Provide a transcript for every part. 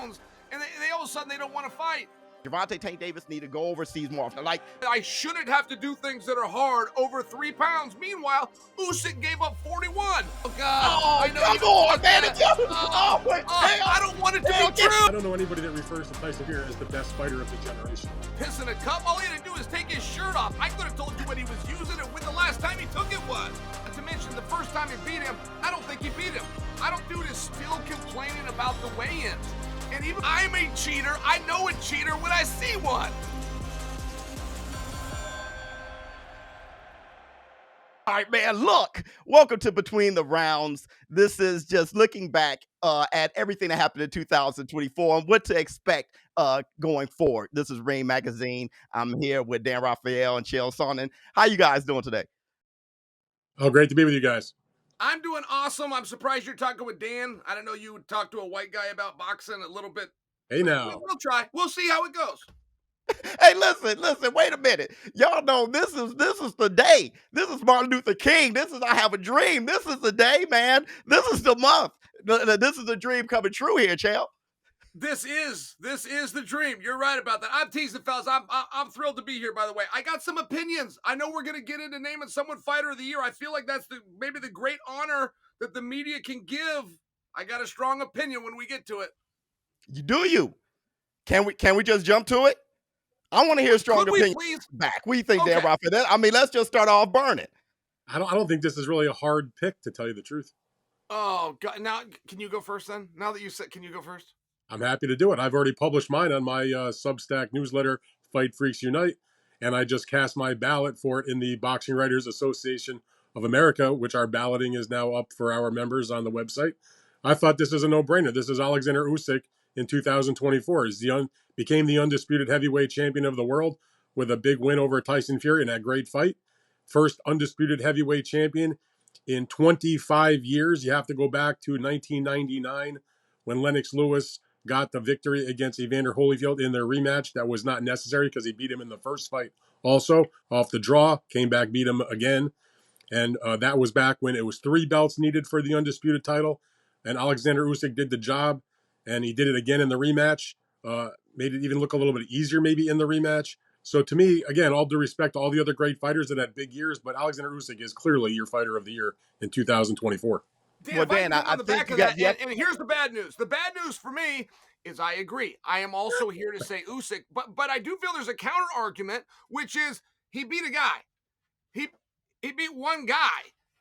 pounds, and they all of a sudden they don't want to fight. Gervonta Tank Davis need to go overseas more often. Like, I shouldn't have to do things that are hard over 3 pounds. Meanwhile, Usyk gave up 41. Oh, God. oh, I know come you on, man. that. I don't want it to be true. I don't know anybody that refers to Tyson here as the best fighter of the generation. Pissing a cup, all he had to do is take his shirt off. I could have told you when he was using it, when the last time he took it was. Not to mention, the first time he beat him, I don't think he beat him. Dude is still complaining about the weigh-ins. And even I'm a cheater. I know a cheater when I see one. all right, man, look, welcome to Between the Rounds. This is just looking back at everything that happened in 2024 and what to expect going forward. This is Ring Magazine. I'm here with Dan Rafael and Chael Sonnen. How you guys doing today? Oh, great to be with you guys. I'm doing awesome. I'm surprised you're talking with Dan. I don't know you would talk to a white guy about boxing a little bit. Hey, now. We'll try. We'll see how it goes. Hey, listen, wait a minute. Y'all know this is the day. This is Martin Luther King. This is I Have a Dream. This is the day, man. This is the month. This is the dream coming true here, Chael. This is the dream. You're right about that. I'm teasing, fellas. I'm thrilled to be here, by the way. I got some opinions. I know we're going to get into naming someone Fighter of the Year. I feel like that's maybe the great honor that the media can give. I got a strong opinion when we get to it. You? Can we just jump to it? I want to hear a strong opinion back. What do you think, Dan Rafael? I mean, let's just start off burning. I don't think this is really a hard pick, to tell you the truth. Oh, God. Now, can you go first then? Now that you said, can you go first? I'm happy to do it. I've already published mine on my Substack newsletter, Fight Freaks Unite, and I just cast my ballot for it in the Boxing Writers Association of America, which our balloting is now up for our members on the website. I thought this is a no-brainer. This is Alexander Usyk in 2024. He became the undisputed heavyweight champion of the world with a big win over Tyson Fury in that great fight. First undisputed heavyweight champion in 25 years. You have to go back to 1999 when Lennox Lewis got the victory against Evander Holyfield in their rematch. That was not necessary because he beat him in the first fight. Also, off the draw, came back, beat him again. And that was back when it was 3 belts needed for the undisputed title. And Alexander Usyk did the job, and he did it again in the rematch. Made it even look a little bit easier maybe in the rematch. So to me, again, all due respect to all the other great fighters that had big years, but Alexander Usyk is clearly your Fighter of the Year in 2024. Dan, well, Dan, I think you got that, and here's the bad news. The bad news for me is I agree. I am also here to say Usyk, but I do feel there's a counter argument, which is he beat a guy. He beat one guy.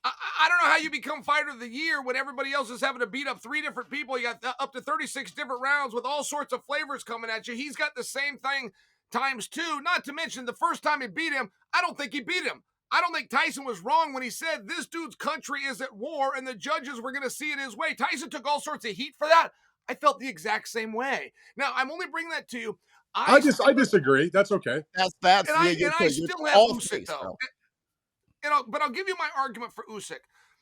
I don't know how you become Fighter of the Year when everybody else is having to beat up 3 different people. You got up to 36 different rounds with all sorts of flavors coming at you. He's got the same thing times 2, not to mention the first time he beat him, I don't think he beat him. I don't think Tyson was wrong when he said this dude's country is at war and the judges were going to see it his way. Tyson took all sorts of heat for that. I felt the exact same way. Now, I'm only bringing that to you. I disagree. That's okay. I still have Usyk, though. But I'll give you my argument for Usyk.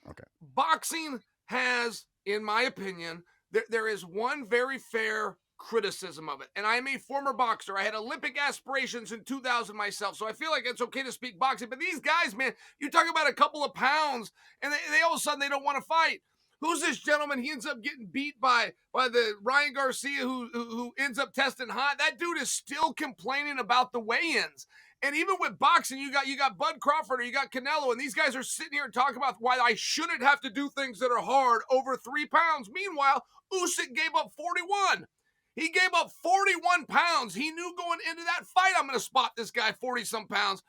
Okay. Boxing has, in my opinion, there is one very fair criticism of it. And I'm a former boxer. I had Olympic aspirations in 2000 myself, so I feel like it's okay to speak boxing. But these guys, man, you talk about a couple of pounds, and they all of a sudden they don't want to fight. Who's this gentleman? He ends up getting beat by the Ryan Garcia who ends up testing hot. That dude is still complaining about the weigh-ins. And even with boxing, you got Bud Crawford or you got Canelo, and these guys are sitting here and talking about why I shouldn't have to do things that are hard over 3 pounds. Meanwhile, Usyk gave up 41. He gave up 41 pounds. He knew going into that fight, I'm going to spot this guy 40-some pounds.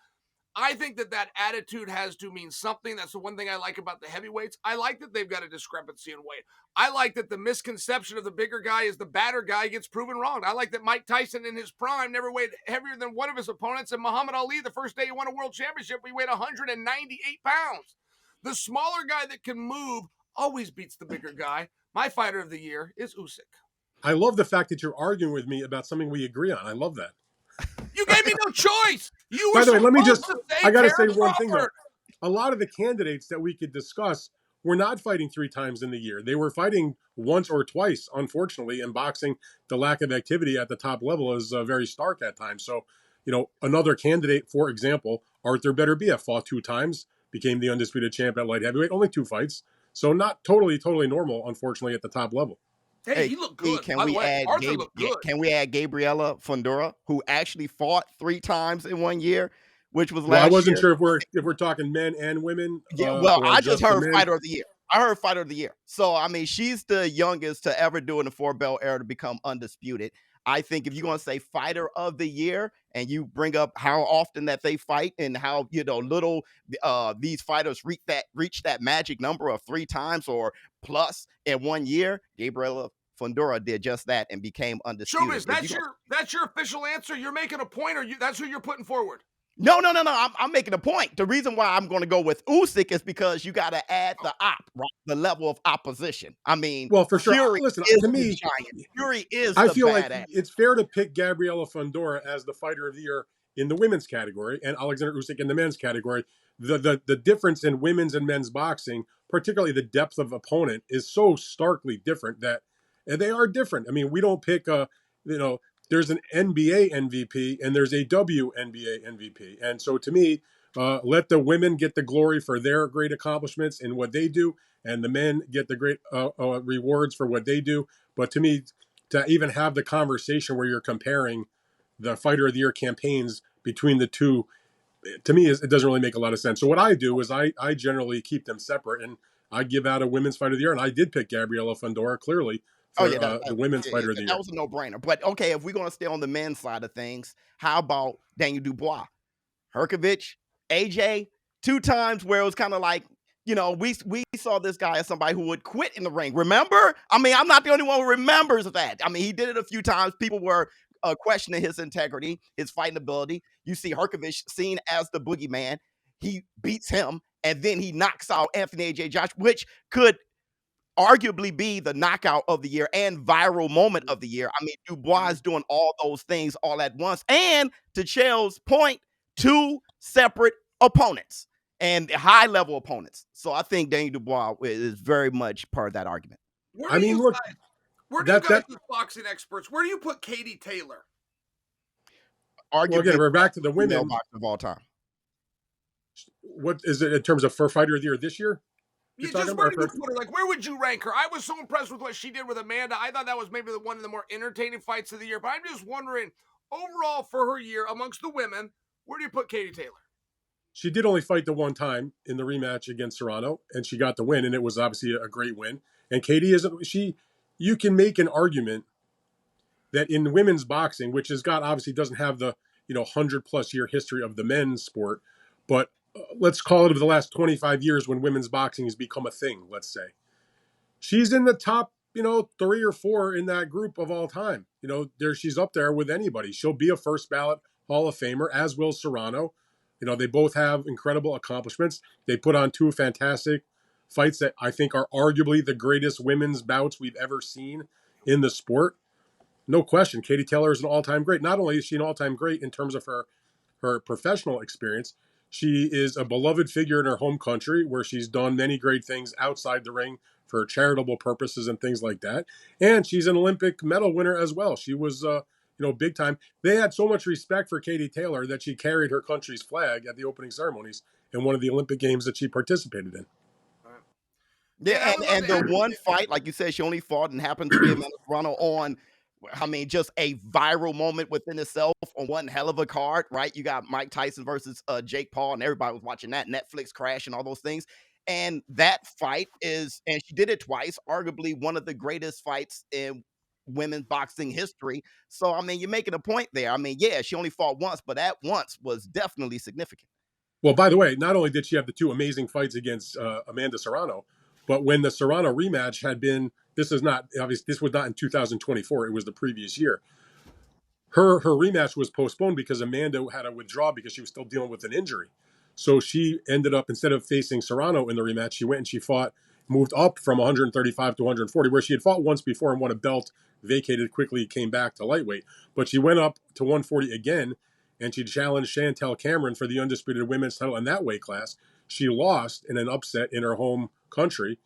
I think that attitude has to mean something. That's the one thing I like about the heavyweights. I like that they've got a discrepancy in weight. I like that the misconception of the bigger guy is the badder guy gets proven wrong. I like that Mike Tyson in his prime never weighed heavier than one of his opponents. And Muhammad Ali, the first day he won a world championship, he weighed 198 pounds. The smaller guy that can move always beats the bigger guy. My Fighter of the Year is Usyk. I love the fact that you're arguing with me about something we agree on. I love that. You gave me no choice. You were By the way, let me just, I got to say one Crawford. thing though. A lot of the candidates that we could discuss were not fighting 3 times in the year. They were fighting once or twice, unfortunately, in boxing. The lack of activity at the top level is very stark at times. So, another candidate, for example, Arthur Beterbiev fought 2 times, became the undisputed champ at light heavyweight, only 2 fights. So not totally normal, unfortunately, at the top level. Hey, Hey, he looked good. can By the we way, add Arthur looked good. Can we add Gabriella Fundora, who actually fought 3 times in 1 year, which was Well, I last wasn't year? sure if we're talking men and women, Yeah, well, or I just just the heard men. fighter of the year. I heard fighter of the year. So, I mean, she's the youngest to ever do in the 4-belt era to become undisputed. I think if you're gonna say fighter of the year and you bring up how often that they fight and how, little these fighters reach that magic number of 3 times or plus in 1 year, Gabriela Fundora did just that and became undisputed. Showbiz, If you that's your official answer. You're making a point, or that's who you're putting forward. No. I'm making a point. The reason why I'm going to go with Usyk is because you got to add the right? The level of opposition. I mean, Well, for sure. Fury Listen, is to the me, giant. Fury is I the feel like badass. it's fair to pick Gabriela Fundora as the fighter of the year in the women's category and Alexander Usyk in the men's category. The difference in women's and men's boxing, particularly the depth of opponent, is so starkly different that and they are different. I mean, we don't pick you know, there's an NBA MVP and there's a WNBA MVP. And so to me, let the women get the glory for their great accomplishments in what they do, and the men get the great rewards for what they do. But to me, to even have the conversation where you're comparing the fighter of the year campaigns between the two, to me, it doesn't really make a lot of sense. So what I do is I generally keep them separate, and I give out a women's fighter of the year, and I did pick Gabriela Fundora clearly Oh for yeah, the women's fighter of the that year. was a no-brainer. But okay, if we're going to stay on the men's side of things, how about Daniel Dubois? Herkovich, AJ, 2 times where it was kind of like, we saw this guy as somebody who would quit in the ring. Remember? I mean, I'm not the only one who remembers that. I mean, he did it a few times. People were questioning his integrity, his fighting ability. You see Herkovich seen as the boogeyman. He beats him, and then he knocks out Anthony AJ Josh, which could arguably be the knockout of the year and viral moment of the year. I mean, Dubois is doing all those things all at once. And to Chael's point, 2 separate opponents and high level opponents. So I think Daniel Dubois is very much part of that argument. Where I do mean, you look, guys? Where do you that guys, that as boxing experts, where do you put Katie Taylor? well, again, Arguably we're the back best to the female women. boxer of all time. What is it in terms of for fighter of the year this year? You're You talking just where about? do you put her? Like, where would you rank her? I was so impressed with what she did with Amanda. I thought that was maybe one of the more entertaining fights of the year. But I'm just wondering, overall for her year amongst the women, where do you put Katie Taylor? She did only fight the one time in the rematch against Serrano, and she got the win, and it was obviously a great win. And Katie isn't she? You can make an argument that in women's boxing, which has got obviously doesn't have the 100+ year history of the men's sport, but let's call it over the last 25 years when women's boxing has become a thing. Let's say she's in the top 3 or 4 in that group of all time. There she's up there with anybody. She'll be a first ballot Hall of Famer, as will Serrano. They both have incredible accomplishments. They put on 2 fantastic fights that I think are arguably the greatest women's bouts we've ever seen in the sport. No question, Katie Taylor is an all-time great. Not only is she an all-time great in terms of her professional experience, she is a beloved figure in her home country where she's done many great things outside the ring for charitable purposes and things like that. And she's an Olympic medal winner as well. She was, big time. They had so much respect for Katie Taylor that she carried her country's flag at the opening ceremonies in one of the Olympic games that she participated in. Yeah, Man, I would love and to the have one fight, like you said, she only fought and happened to be Amanda Serrano on, I mean, just a viral moment within itself on one hell of a card, right? You got Mike Tyson versus Jake Paul, and everybody was watching that Netflix crash and all those things. And that fight and she did it twice, arguably one of the greatest fights in women's boxing history. So, I mean, you're making a point there. I mean, yeah, she only fought once, but that once was definitely significant. Well, by the way, not only did she have the 2 amazing fights against Amanda Serrano, but when the Serrano rematch had been, this is not obviously this was not in 2024. It was the previous year. Her rematch was postponed because Amanda had to withdraw because she was still dealing with an injury. So she ended up, instead of facing Serrano in the rematch, she went and she moved up from 135 to 140, where she had fought once before and won a belt, vacated quickly, came back to lightweight. But she went up to 140 again, and she challenged Chantel Cameron for the undisputed women's title in that weight class. She lost in an upset in her home country,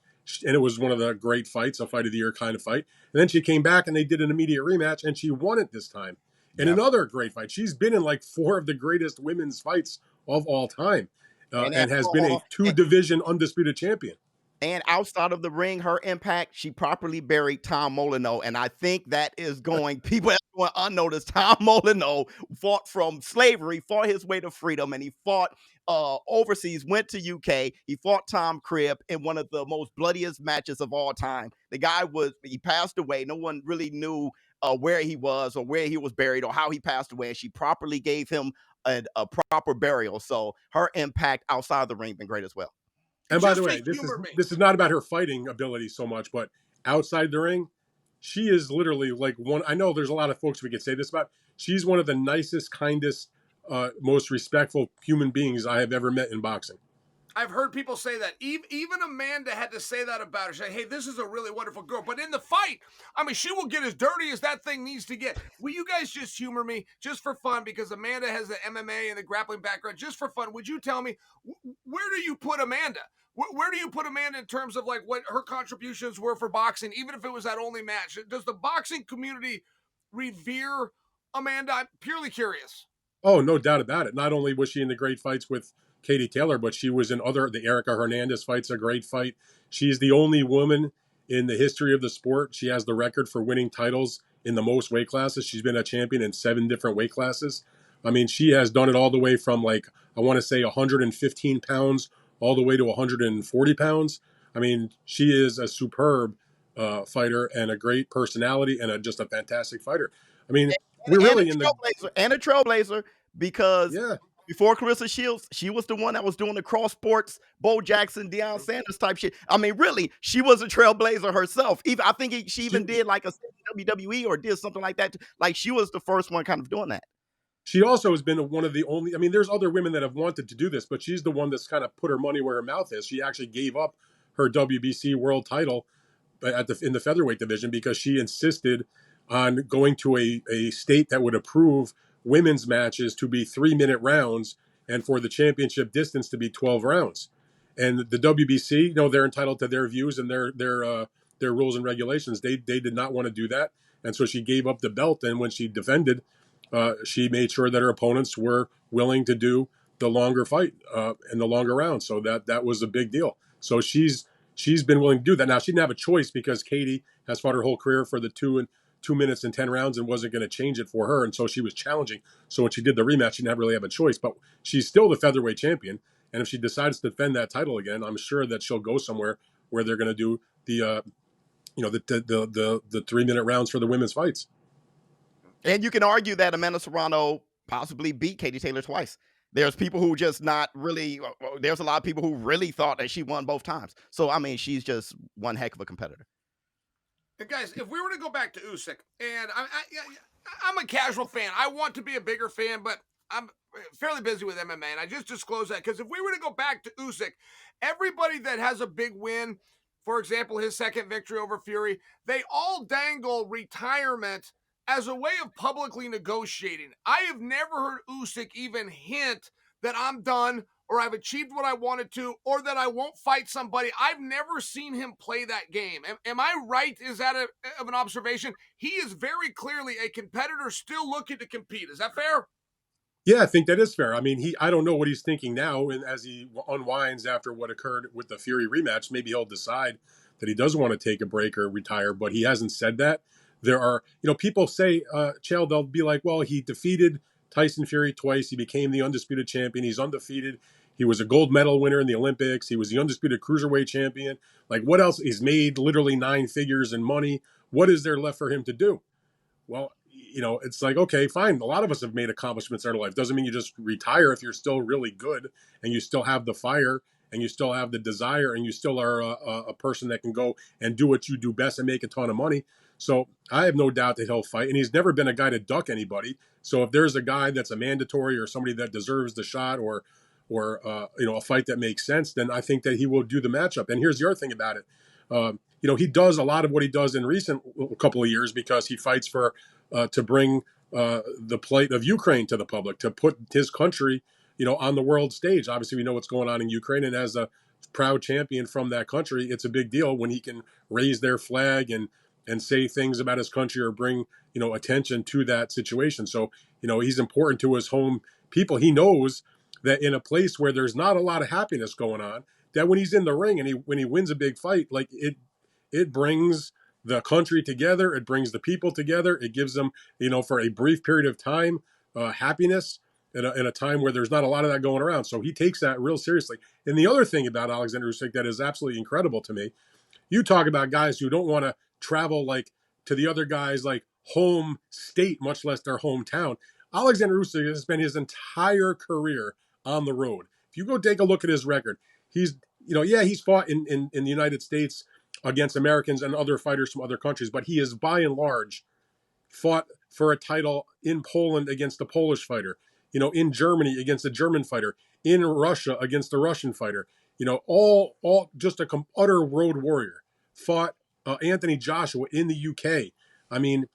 and it was one of the great fights, a fight of the year kind of fight. And then she came back and they did an immediate rematch, and she won it this time. And Yep. another great fight. She's been in like 4 of the greatest women's fights of all time, And and has been a 2-division undisputed champion. And outside of the ring, her impact, she properly buried Tom Molyneux. And I think that is going, people are going unnoticed. Tom Molyneux fought from slavery, fought his way to freedom, and he fought overseas, went to UK. He fought Tom Cribb in one of the most bloodiest matches of all time. The guy he passed away. No one really knew where he was or where he was buried or how he passed away. And she properly gave him a proper burial. So her impact outside the ring been great as well. And by the Just to way, humor me. this is not about her fighting ability so much, but outside the ring, she is literally like one. I know there's a lot of folks we could say this about. She's one of the nicest, kindest, most respectful human beings I have ever met in boxing. I've heard people say that. Even Amanda had to say that about her. Say, hey, this is a really wonderful girl. But in the fight, I mean, she will get as dirty as that thing needs to get. Will you guys just humor me just for fun? Because Amanda has the MMA and the grappling background. Just for fun, would you tell me, where do you put Amanda? Where do you put Amanda in terms of like what her contributions were for boxing, even if it was that only match? Does the boxing community revere Amanda? I'm purely curious. Oh, no doubt about it. Not only was she in the great fights with Katie Taylor, but she was in the Erica Hernandez fight's a great fight. She's the only woman in the history of the sport. She has the record for winning titles in the most weight classes. She's been a champion in 7 different weight classes. I mean, she has done it all the way from like, I want to say 115 pounds all the way to 140 pounds. I mean, she is a superb fighter and a great personality and just a fantastic fighter. I mean, we're really in a trailblazer because yeah. Before Clarissa Shields, she was the one that was doing the cross sports, Bo Jackson, Deion Sanders type shit. I mean, really, she was a trailblazer herself. Even I think she even did like a WWE or did something like that. Like she was the first one kind of doing that. She also has been one of the only. I mean, there's other women that have wanted to do this, but she's the one that's kind of put her money where her mouth is. She actually gave up her WBC world title in the featherweight division because she insisted on going to a state that would approve women's matches to be 3-minute rounds and for the championship distance to be 12 rounds. And the WBC, you know, they're entitled to their views and their rules and regulations. They did not want to do that, and so she gave up the belt. And when she defended, she made sure that her opponents were willing to do the longer fight and the longer rounds. So that was a big deal. So she's been willing to do that. Now she didn't have a choice because Katie has fought her whole career for the 2 minutes and 10 rounds and wasn't going to change it for her. And so she was challenging. So when she did the rematch, she didn't really have a choice, but she's still the featherweight champion. And if she decides to defend that title again, I'm sure that she'll go somewhere where they're going to do the 3-minute rounds for the women's fights. And you can argue that Amanda Serrano possibly beat Katie Taylor twice. There's people who just not really, there's a lot of people who really thought that she won both times. So, I mean, she's just one heck of a competitor. And guys, if we were to go back to Usyk, and I'm a casual fan. I want to be a bigger fan, but I'm fairly busy with MMA, and I just disclose that because if we were to go back to Usyk, everybody that has a big win, for example, his second victory over Fury, they all dangle retirement as a way of publicly negotiating. I have never heard Usyk even hint that I'm done or I've achieved what I wanted to, or that I won't fight somebody. I've never seen him play that game. Am I right? Is that of an observation? He is very clearly a competitor still looking to compete. Is that fair? Yeah, I think that is fair. I mean, I don't know what he's thinking now, and as he unwinds after what occurred with the Fury rematch, maybe he'll decide that he does want to take a break or retire, but he hasn't said that. There are, people say, Chael, they'll be like, well, he defeated Tyson Fury twice. He became the undisputed champion. He's undefeated. He was a gold medal winner in the Olympics. He was the undisputed cruiserweight champion. Like, what else? He's made literally 9 figures in money. What is there left for him to do? Well, it's like, okay, fine. A lot of us have made accomplishments in our life. Doesn't mean you just retire if you're still really good and you still have the fire and you still have the desire and you still are a person that can go and do what you do best and make a ton of money. So I have no doubt that he'll fight. And he's never been a guy to duck anybody. So if there's a guy that's a mandatory or somebody that deserves the shot or a fight that makes sense, then I think that he will do the matchup. And here's the other thing about it. He does a lot of what he does in recent couple of years because he fights for to bring the plight of Ukraine to the public, to put his country, on the world stage. Obviously, we know what's going on in Ukraine, and as a proud champion from that country, it's a big deal when he can raise their flag and say things about his country or bring, attention to that situation. So, he's important to his home people. He knows that in a place where there's not a lot of happiness going on, that when he's in the ring and when he wins a big fight, like it brings the country together, it brings the people together, it gives them, for a brief period of time, happiness in a time where there's not a lot of that going around. So he takes that real seriously. And the other thing about Alexander Usyk that is absolutely incredible to me, you talk about guys who don't want to travel like to the other guys like home state, much less their hometown. Alexander Usyk has spent his entire career on the road. If you go take a look at his record, he's he's fought in the United States against Americans and other fighters from other countries, but he is by and large fought for a title in Poland against a Polish fighter, in Germany against a German fighter, in Russia against a Russian fighter, all just a utter road warrior. Fought Anthony Joshua in the UK. I mean,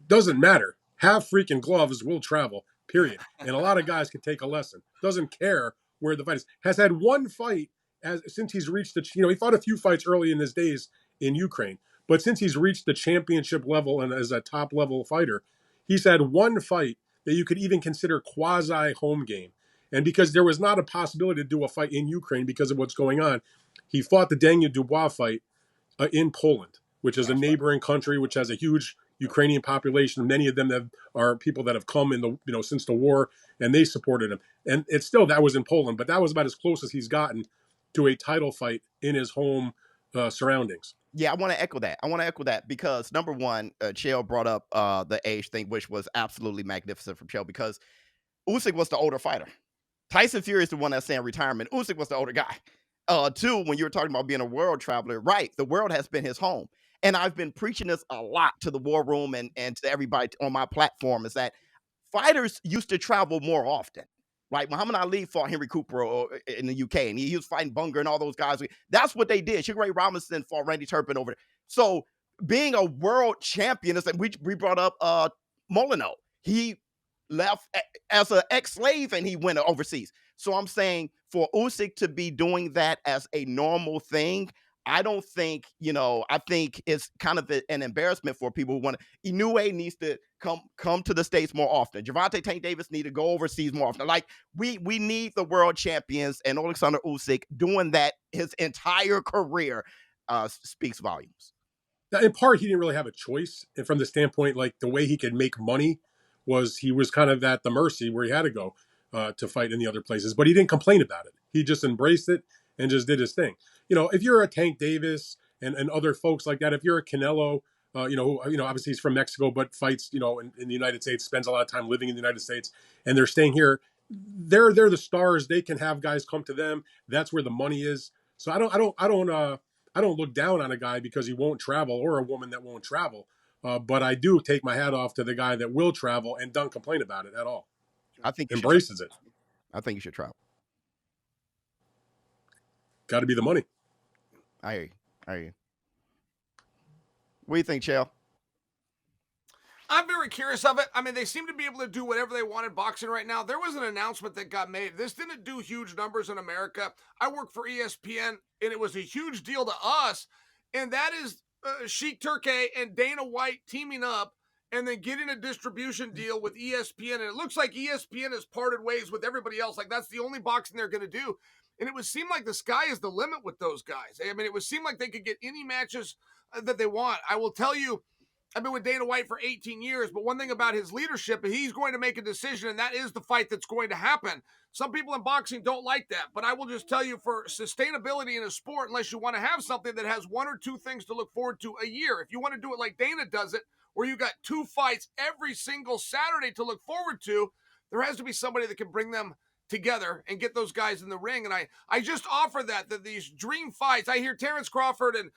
doesn't matter. Have freaking gloves, will travel, period. And a lot of guys can take a lesson. Doesn't care where the fight is. Has had one fight since he's reached he fought a few fights early in his days in Ukraine. But since he's reached the championship level and as a top level fighter, he's had one fight that you could even consider quasi home game. And because there was not a possibility to do a fight in Ukraine because of what's going on, he fought the Daniel Dubois fight in Poland, which is a neighboring country, which has a huge Ukrainian population. Many of them are people that have come in since the war, and they supported him. And it's still, that was in Poland, but that was about as close as he's gotten to a title fight in his home surroundings. Yeah, I want to echo that because number one, Chael brought up the age thing, which was absolutely magnificent from Chael because Usyk was the older fighter. Tyson Fury is the one that's saying retirement. Usyk was the older guy. Two, when you were talking about being a world traveler, right, the world has been his home. And I've been preaching this a lot to the war room and to everybody on my platform is that fighters used to travel more often. Right, Muhammad Ali fought Henry Cooper in the UK, and he was fighting Bunga and all those guys. That's what they did. Sugar Ray Robinson fought Randy Turpin over there. So being a world champion is like we brought up Molyneux. He left as an ex-slave and he went overseas. So I'm saying for Usyk to be doing that as a normal thing, I don't think, I think it's kind of an embarrassment for people who want to. Inoue needs to come to the States more often. Gervonta Tank Davis need to go overseas more often. Like we need the world champions, and Alexander Usyk doing that his entire career speaks volumes. Now, in part, he didn't really have a choice. And from the standpoint, like the way he could make money he was kind of at the mercy where he had to go to fight in the other places, but he didn't complain about it. He just embraced it and just did his thing. If you're a Tank Davis and other folks like that, if you're a Canelo, who obviously he's from Mexico, but fights, in the United States, spends a lot of time living in the United States, and they're staying here, they're the stars. They can have guys come to them. That's where the money is. So I don't look down on a guy because he won't travel or a woman that won't travel. But I do take my hat off to the guy that will travel and don't complain about it at all. I think embraces it. I think you should travel. Got to be the money. I hear you. What do you think, Chael? I'm very curious of it. I mean, they seem to be able to do whatever they want in boxing right now. There was an announcement that got made. This didn't do huge numbers in America. I work for ESPN, and it was a huge deal to us. And that is Sheik Turkey and Dana White teaming up and then getting a distribution deal with ESPN. And it looks like ESPN has parted ways with everybody else. Like, that's the only boxing they're going to do. And it would seem like the sky is the limit with those guys. I mean, it would seem like they could get any matches that they want. I will tell you, I've been with Dana White for 18 years, but one thing about his leadership, he's going to make a decision, and that is the fight that's going to happen. Some people in boxing don't like that, but I will just tell you, for sustainability in a sport, unless you want to have something that has one or two things to look forward to a year, if you want to do it like Dana does it, where you got 2 fights every single Saturday to look forward to, there has to be somebody that can bring them together and get those guys in the ring. And I just offer that these dream fights, I hear Terrence Crawford and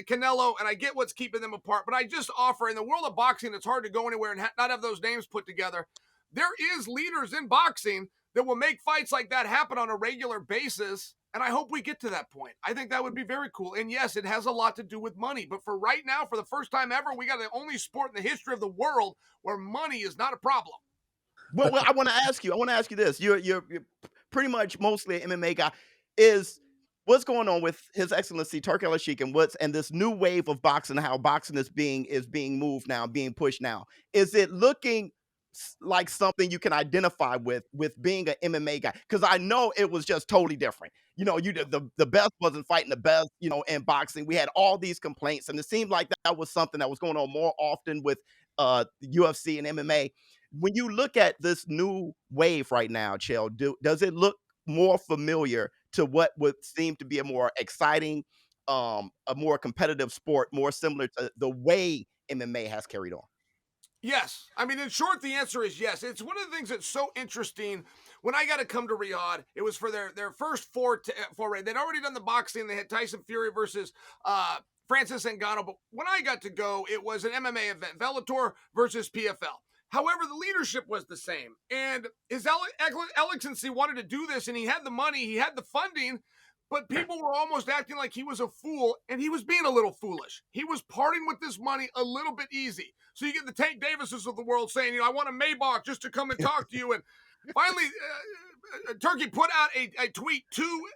Canelo, and I get what's keeping them apart, but I just offer, in the world of boxing, it's hard to go anywhere and not have those names put together. There is leaders in boxing that will make fights like that happen on a regular basis. And I hope we get to that point. I think that would be very cool. And yes, it has a lot to do with money, but for right now, for the first time ever, we got the only sport in the history of the world where money is not a problem. Well, I want to ask you this. You're pretty much mostly an MMA guy. What's going on with His Excellency Turki Al-Sheikh and this new wave of boxing, how boxing is being moved now, being pushed now? Is it looking like something you can identify with being an MMA guy? Because I know it was just totally different. You know, the best wasn't fighting the best. You know, in boxing, we had all these complaints, and it seemed like that was something that was going on more often with UFC and MMA. When you look at this new wave right now, Chael, does it look more familiar to what would seem to be a more exciting, a more competitive sport, more similar to the way MMA has carried on? Yes. I mean, in short, the answer is yes. It's one of the things that's so interesting. When I got to come to Riyadh, it was for their first foray. They'd already done the boxing. They had Tyson Fury versus Francis Ngannou. But when I got to go, it was an MMA event, Bellator versus PFL. However, the leadership was the same. And His Excellency wanted to do this, and he had the money, he had the funding, but people were almost acting like he was a fool, and he was being a little foolish. He was parting with this money a little bit easy. So you get the Tank Davises of the world saying, I want a Maybach just to come and talk to you. And finally, Turkey put out a tweet to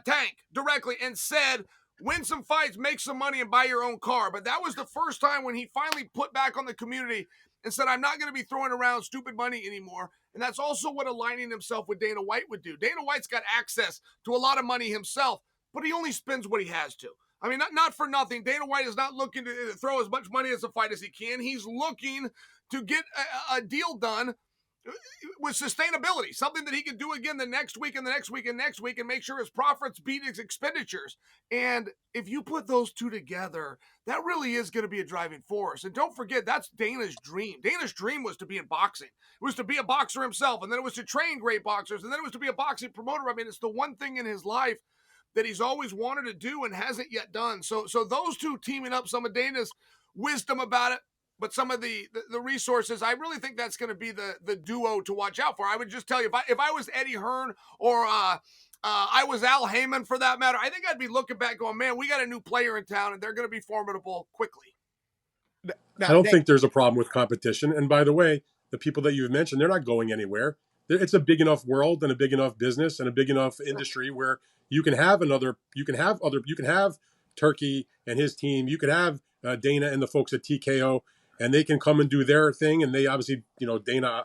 Tank directly and said, win some fights, make some money, and buy your own car. But that was the first time when he finally put back on the community and said, I'm not going to be throwing around stupid money anymore. And that's also what aligning himself with Dana White would do. Dana White's got access to a lot of money himself, but he only spends what he has to. I mean, not for nothing. Dana White is not looking to throw as much money as a fight as he can. He's looking to get a deal done with sustainability, something that he can do again the next week and the next week and next week and make sure his profits beat his expenditures. And if you put those two together, that really is going to be a driving force. And don't forget, that's Dana's dream. Dana's dream was to be in boxing. It was to be a boxer himself, and then it was to train great boxers, and then it was to be a boxing promoter. I mean, it's the one thing in his life that he's always wanted to do and hasn't yet done. So those two teaming up, some of Dana's wisdom about it, but some of the resources, I really think that's going to be the duo to watch out for. I would just tell you, if I was Eddie Hearn or I was Al Heyman for that matter, I think I'd be looking back going, man, we got a new player in town and they're going to be formidable quickly. I don't think there's a problem with competition. And by the way, the people that you've mentioned, they're not going anywhere. It's a big enough world and a big enough business and a big enough industry where you can have Turkey and his team. You could have Dana and the folks at TKO, and they can come and do their thing. And they obviously, Dana,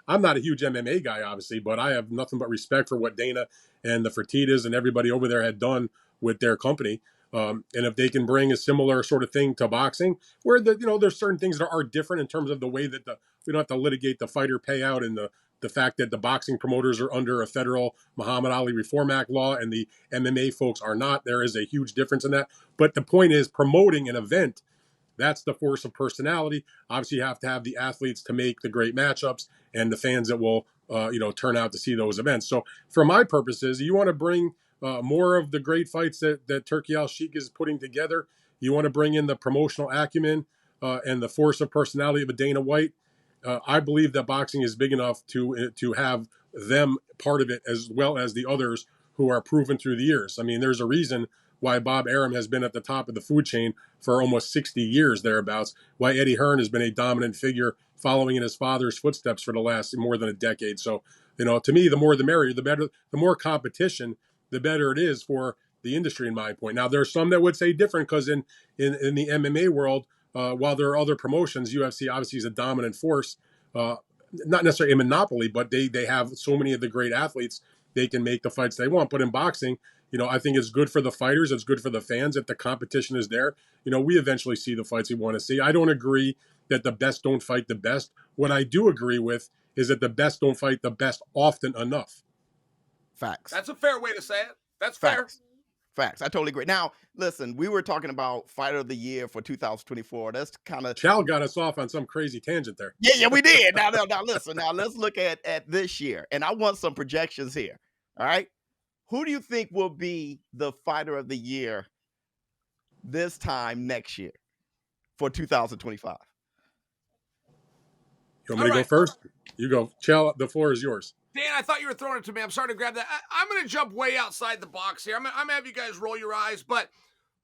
I'm not a huge MMA guy, obviously, but I have nothing but respect for what Dana and the Fertittas and everybody over there had done with their company. And if they can bring a similar sort of thing to boxing, where there's certain things that are different in terms of the way that we don't have to litigate the fighter payout and the fact that the boxing promoters are under a federal Muhammad Ali Reform Act law and the MMA folks are not. There is a huge difference in that. But the point is, promoting an event, that's the force of personality. Obviously, you have to have the athletes to make the great matchups and the fans that will, turn out to see those events. So for my purposes, you want to bring more of the great fights that Turki Al-Sheikh is putting together. You want to bring in the promotional acumen and the force of personality of a Dana White. I believe that boxing is big enough to have them part of it as well as the others who are proven through the years. I mean, there's a reason why Bob Arum has been at the top of the food chain for almost 60 years thereabouts, why Eddie Hearn has been a dominant figure following in his father's footsteps for the last more than a decade. So, to me, the more the merrier, the better, the more competition, the better it is for the industry, in my point. Now, there are some that would say different because in the MMA world, while there are other promotions, UFC obviously is a dominant force, not necessarily a monopoly, but they have so many of the great athletes, they can make the fights they want. But in boxing, I think it's good for the fighters. It's good for the fans if the competition is there. We eventually see the fights we want to see. I don't agree that the best don't fight the best. What I do agree with is that the best don't fight the best often enough. Facts. That's a fair way to say it. That's Facts. fair. Facts. I totally agree. Now, listen, we were talking about Fighter of the Year for 2024. That's kind of... Chael got us off on some crazy tangent there. Yeah, we did. Now, listen. Now, let's look at this year. And I want some projections here. All right? Who do you think will be the Fighter of the Year this time next year for 2025? You want me to go first? You go. Chael, the floor is yours. Dan, I thought you were throwing it to me. I'm sorry to grab that. I'm going to jump way outside the box here. I'm going to have you guys roll your eyes, but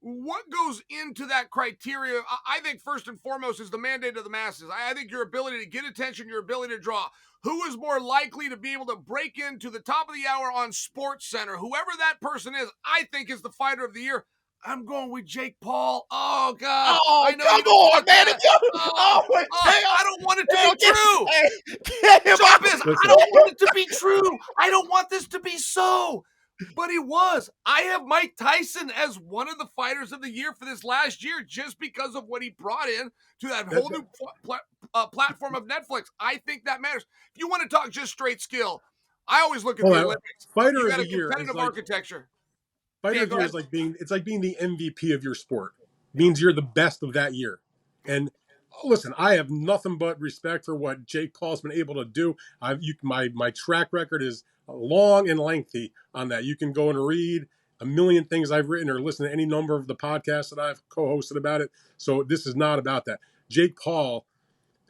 what goes into that criteria, I think first and foremost, is the mandate of the masses. I think your ability to get attention, your ability to draw. Who is more likely to be able to break into the top of the hour on Sports Center? Whoever that person is, I think is the Fighter of the Year. I'm going with Jake Paul. Oh, God. Oh, I know come on, man. I don't want it to be true. Showbiz, I Listen. don't want it to be true. I don't want this to be so. But he was. I have Mike Tyson as one of the fighters of the year for this last year just because of what he brought in to that whole new platform of Netflix. I think that matters. If you want to talk just straight skill, I always look at the Olympics. Fighter You of got the a year is competitive like architecture. fighter of the year is like being the MVP of your sport. It means you're the best of that year. And listen, I have nothing but respect for what Jake Paul's been able to do. My track record is long and lengthy on that. You can go and read a million things I've written or listen to any number of the podcasts that I've co-hosted about it. So this is not about that. Jake Paul,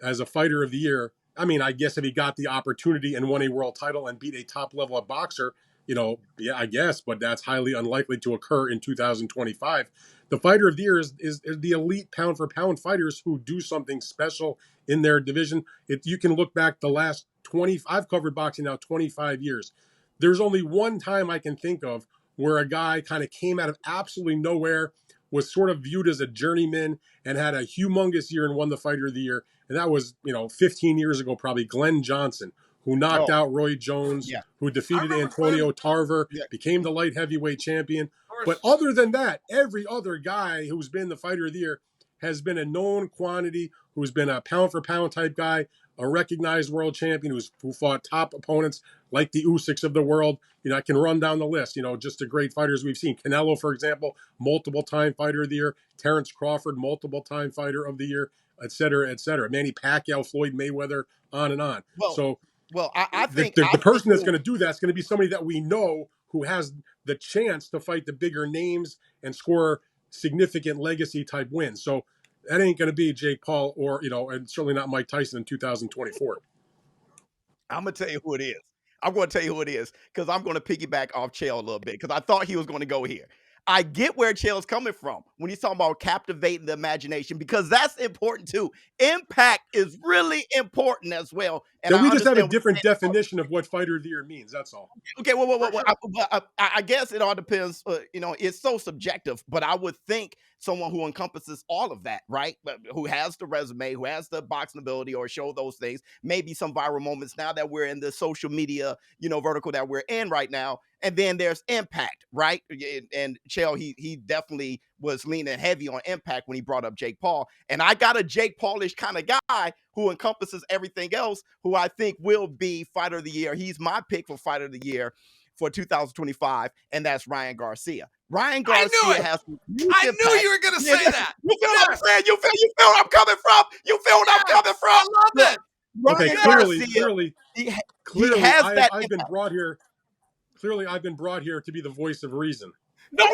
as a fighter of the year, I mean, I guess if he got the opportunity and won a world title and beat a top level boxer, yeah, I guess, but that's highly unlikely to occur in 2025. The fighter of the year is the elite pound for pound fighters who do something special in their division. If you can look back the last 20, I've covered boxing now 25 years. There's only one time I can think of where a guy kind of came out of absolutely nowhere, was sort of viewed as a journeyman, and had a humongous year and won the fighter of the year. And that was, 15 years ago, probably Glenn Johnson, who knocked out Roy Jones, who defeated Antonio Tarver, became the light heavyweight champion. But other than that, every other guy who's been the fighter of the year has been a known quantity, who's been a pound for pound type guy, a recognized world champion who fought top opponents like the Usyks of the world. I can run down the list, just the great fighters we've seen. Canelo, for example, multiple time fighter of the year. Terrence Crawford, multiple time fighter of the year, et cetera, et cetera. Manny Pacquiao, Floyd Mayweather, on and on. I think the person that's going to do that is going to be somebody that we know who has the chance to fight the bigger names and score significant legacy type wins. So that ain't going to be Jake Paul or, and certainly not Mike Tyson in 2024. I'm going to tell you who it is. I'm going to tell you who it is because I'm going to piggyback off Chael a little bit because I thought he was going to go here. I get where Chael's coming from when he's talking about captivating the imagination because that's important too. Impact is really important as well. And we just have a different definition of what fighter of the year means. That's all. Okay, well I guess it all depends. It's so subjective, but I would think someone who encompasses all of that, right? Who has the resume, who has the boxing ability or show those things, maybe some viral moments now that we're in the social media, vertical that we're in right now. And then there's impact, right? And Chael, he definitely was leaning heavy on impact when he brought up Jake Paul. And I got a Jake Paulish kind of guy who encompasses everything else, who I think will be fighter of the year. He's my pick for fighter of the year for 2025, and that's Ryan Garcia. Ryan Garcia has. I knew you were going to say that. You feel what I'm saying? You feel where I'm coming from? You feel what I'm coming from? I love it. Okay, clearly, I've been brought here. Clearly, I've been brought here to be the voice of reason. No.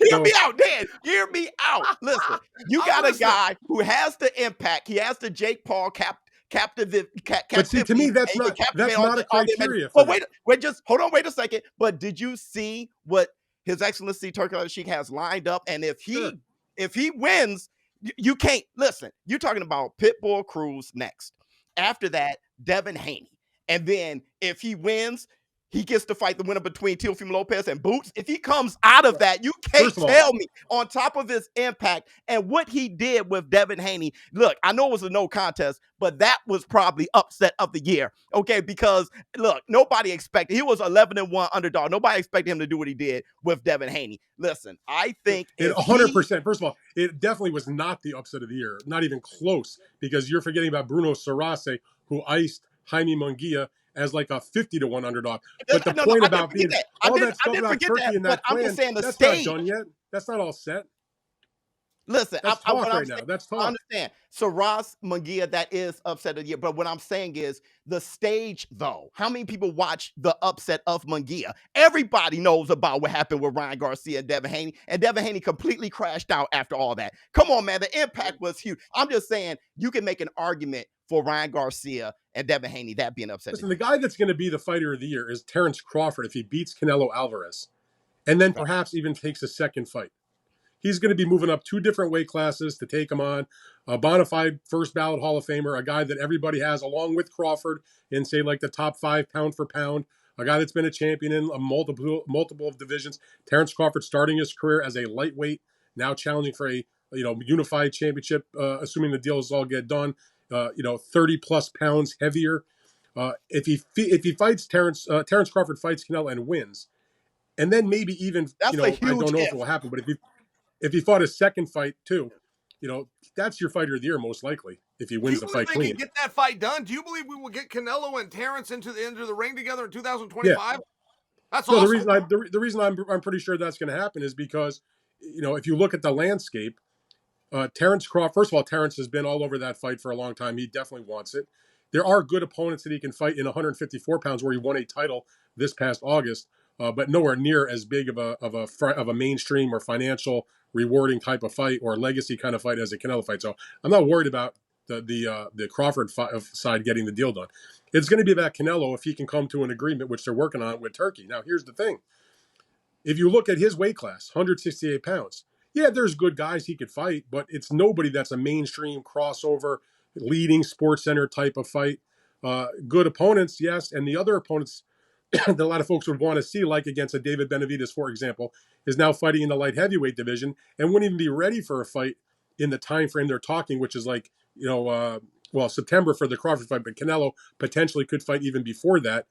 Hear me out, Dan. Hear me out. Listen, you got a guy who has the impact. He has the Jake Paul captivity. But see, to me, that's not a criteria. But wait, just hold on. Wait a second. But did you see what His Excellency Turki Al-Sheikh has lined up? And if he wins, you can't listen. You're talking about Pitbull Cruz next. After that, Devin Haney, and then if he wins, he gets to fight the winner between Teofimo Lopez and Boots. If he comes out of that, you can't tell me on top of his impact and what he did with Devin Haney. Look, I know it was a no contest, but that was probably upset of the year. Okay, because look, nobody expected. He was 11-1 underdog. Nobody expected him to do what he did with Devin Haney. Listen, I think 100%. First of all, it definitely was not the upset of the year, not even close, because you're forgetting about Bruno Sarase, who iced Jaime Munguia as like a 50-1 underdog. But the point about being all that stuff about Turkey in that plan, that's not done yet. That's not all set. Listen, that's talk right now. That's talk. I understand. So Ross Munguia, that is upset of the year. But what I'm saying is the stage, though. How many people watch the upset of Munguia? Everybody knows about what happened with Ryan Garcia and Devin Haney. And Devin Haney completely crashed out after all that. Come on, man. The impact was huge. I'm just saying you can make an argument for Ryan Garcia and Devin Haney, that being upset. Listen, the guy that's going to be the fighter of the year is Terrence Crawford if he beats Canelo Alvarez. And then perhaps even takes a second fight. He's going to be moving up 2 different weight classes to take him on. A bona fide first ballot Hall of Famer, a guy that everybody has, along with Crawford, in, say, like the top 5 pound for pound. A guy that's been a champion in a multiple of divisions. Terrence Crawford starting his career as a lightweight, now challenging for a unified championship, assuming the deals all get done. 30 plus pounds heavier. If he fights Terrence Crawford fights Canelo and wins, and then maybe even That's a I huge don't know if it if. will happen, but if he fought a second fight too, that's your fighter of the year most likely if he Do wins you the believe fight they clean. can get that fight done? Do you believe we will get Canelo and Terrence into the ring together in Yeah. 2025? That's No, awesome. the reason I'm pretty sure that's going to happen is because if you look at the landscape, Terrence Crawford. First of all, Terrence has been all over that fight for a long time. He definitely wants it. There are good opponents that he can fight in 154 pounds, where he won a title this past August, but nowhere near as big of a mainstream or financial rewarding type of fight or legacy kind of fight as a Canelo fight. So I'm not worried about the Crawford side getting the deal done. It's going to be about Canelo if he can come to an agreement, which they're working on with Turkey. Now, here's the thing: if you look at his weight class, 168 pounds, yeah, there's good guys he could fight, but it's nobody that's a mainstream crossover, leading sports center type of fight. Good opponents, yes, and the other opponents that a lot of folks would want to see, like against a David Benavidez, for example, is now fighting in the light heavyweight division and wouldn't even be ready for a fight in the time frame they're talking, which is like September for the Crawford fight, but Canelo potentially could fight even before that.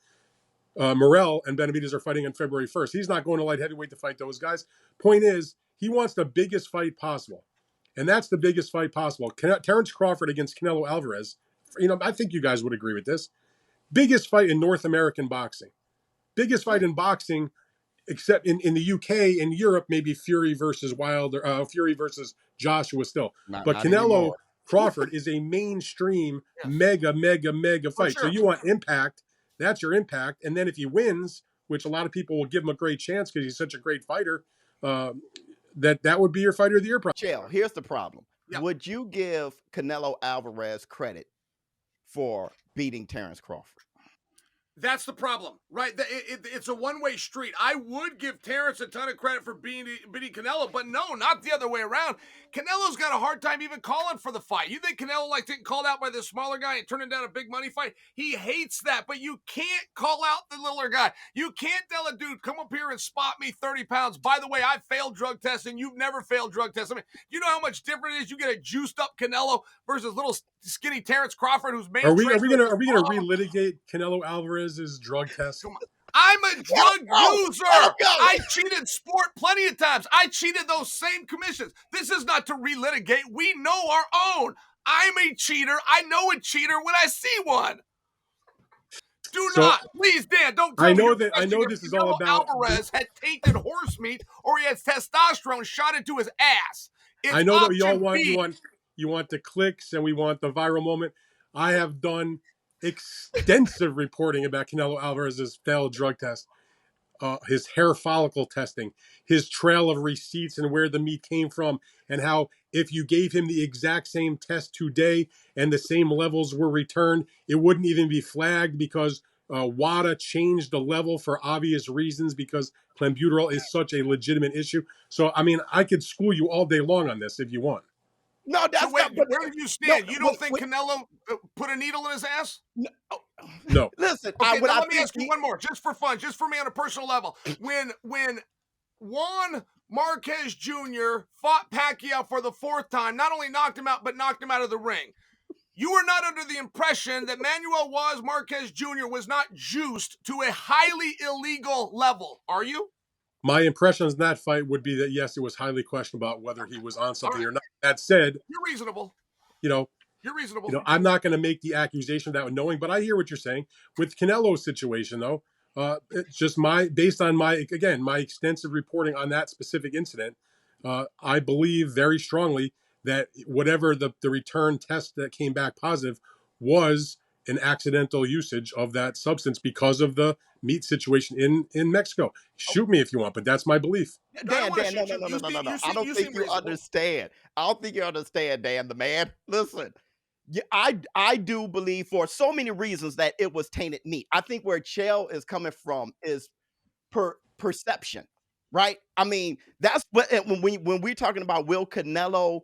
Morrell and Benavidez are fighting on February 1st. He's not going to light heavyweight to fight those guys. Point is, he wants the biggest fight possible. And that's the biggest fight possible. Terrence Crawford against Canelo Alvarez. I think you guys would agree with this. Biggest fight in North American boxing. Biggest fight in boxing, except in the UK and Europe, maybe Fury versus Wilder, Fury versus Joshua still. But Not anymore. Canelo Crawford is a mainstream Yes. mega For fight. sure. So you want impact. That's your impact. And then if he wins, which a lot of people will give him a great chance because he's such a great fighter, that would be your fighter of the year. Chael, here's the problem. Yeah. Would you give Canelo Alvarez credit for beating Terrence Crawford? That's the problem, right? It's a one-way street. I would give Terrence a ton of credit for beating Canelo, but no, not the other way around. Canelo's got a hard time even calling for the fight. You think Canelo getting called out by this smaller guy and turning down a big money fight? He hates that, but you can't call out the littler guy. You can't tell a dude, come up here and spot me 30 pounds. By the way, I failed drug testing. You've never failed drug tests. I mean, you know how much different it is? You get a juiced up Canelo versus little skinny Terrence Crawford, whose main Are we gonna relitigate Canelo Alvarez's drug test? Come on. I'm a drug user. Go. I cheated sport plenty of times. I cheated those same commissions. This is not to relitigate. We know our own. I'm a cheater. I know a cheater when I see one. Please, Dan, don't tell me. I know this is all about Alvarez had tainted horse meat, or he has testosterone shot into his ass. I know that we all you want the clicks and we want the viral moment. I have done extensive reporting about Canelo Alvarez's failed drug test, his hair follicle testing, his trail of receipts and where the meat came from, and how if you gave him the exact same test today and the same levels were returned, it wouldn't even be flagged because WADA changed the level for obvious reasons because clenbuterol is such a legitimate issue. So, I mean, I could school you all day long on this if you want. No, that's where do you stand? No, you don't think Canelo put a needle in his ass? No. Listen, okay, let me ask you one more, just for fun, just for me on a personal level. When Juan Marquez Jr. fought Pacquiao for the fourth time, not only knocked him out, but knocked him out of the ring. You were not under the impression that Manuel Marquez Jr. was not juiced to a highly illegal level, are you? My impression on that fight would be that, yes, it was highly questionable about whether he was on something or not. That said, you're reasonable. You're reasonable. I'm not going to make the accusation without knowing, but I hear what you're saying. With Canelo's situation, though, it's just based on my extensive reporting on that specific incident. I believe very strongly that whatever the return test that came back positive was an accidental usage of that substance because of the meat situation in Mexico. Shoot me if you want, but that's my belief. Dan, no. I don't think you understand. I don't think you understand, Dan, the man. Listen, I do believe for so many reasons that it was tainted meat. I think where Chael is coming from is perception, right? I mean, that's what when we're talking about will Canelo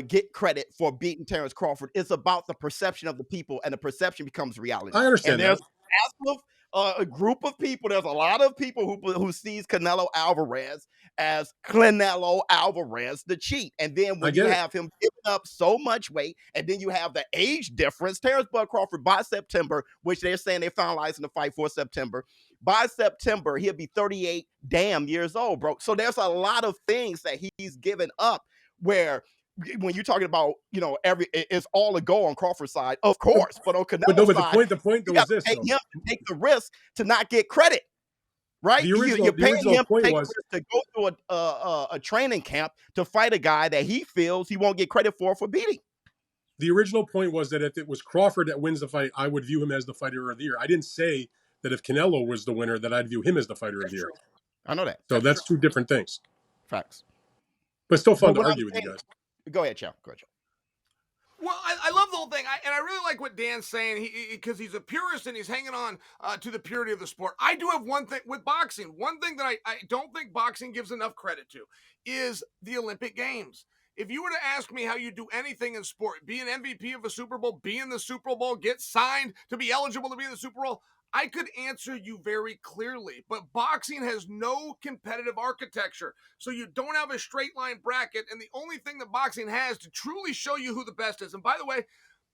get credit for beating Terrence Crawford, it's about the perception of the people, and the perception becomes reality. I understand and there's that. a group of people. There's a lot of people who sees Canelo Alvarez as Canelo Alvarez the cheat. And then I when you get it. have him giving up so much weight, and then you have the age difference, Terrence Bud Crawford by September, which they're saying they're finalizing the fight for September. By September, he'll be 38 damn years old, bro. So there's a lot of things that he's given up where when you're talking about, it's all a go on Crawford's side, of course, but on But no, Canelo's but side, the point you though is got to this pay though. him to take the risk to not get credit, right? The original You're paying him to point take was the risk to go through a training camp to fight a guy that he feels he won't get credit for beating. the original point was that if it was Crawford that wins the fight, I would view him as the fighter of the year. I didn't say that if Canelo was the winner, that I'd view him as the fighter of the year. True. I know that. So that's two different things. Facts. But still fun But to what I'm argue with you saying- guys. Go ahead, Chael. Go ahead, Chael. Well, I love the whole thing, and I really like what Dan's saying because he's a purist and he's hanging on to the purity of the sport. I do have one thing with boxing. One thing that I don't think boxing gives enough credit to is the Olympic Games. If you were to ask me how you do anything in sport, be an MVP of a Super Bowl, be in the Super Bowl, get signed to be eligible to be in the Super Bowl, I could answer you very clearly, but boxing has no competitive architecture. So you don't have a straight line bracket. And the only thing that boxing has to truly show you who the best is. And by the way,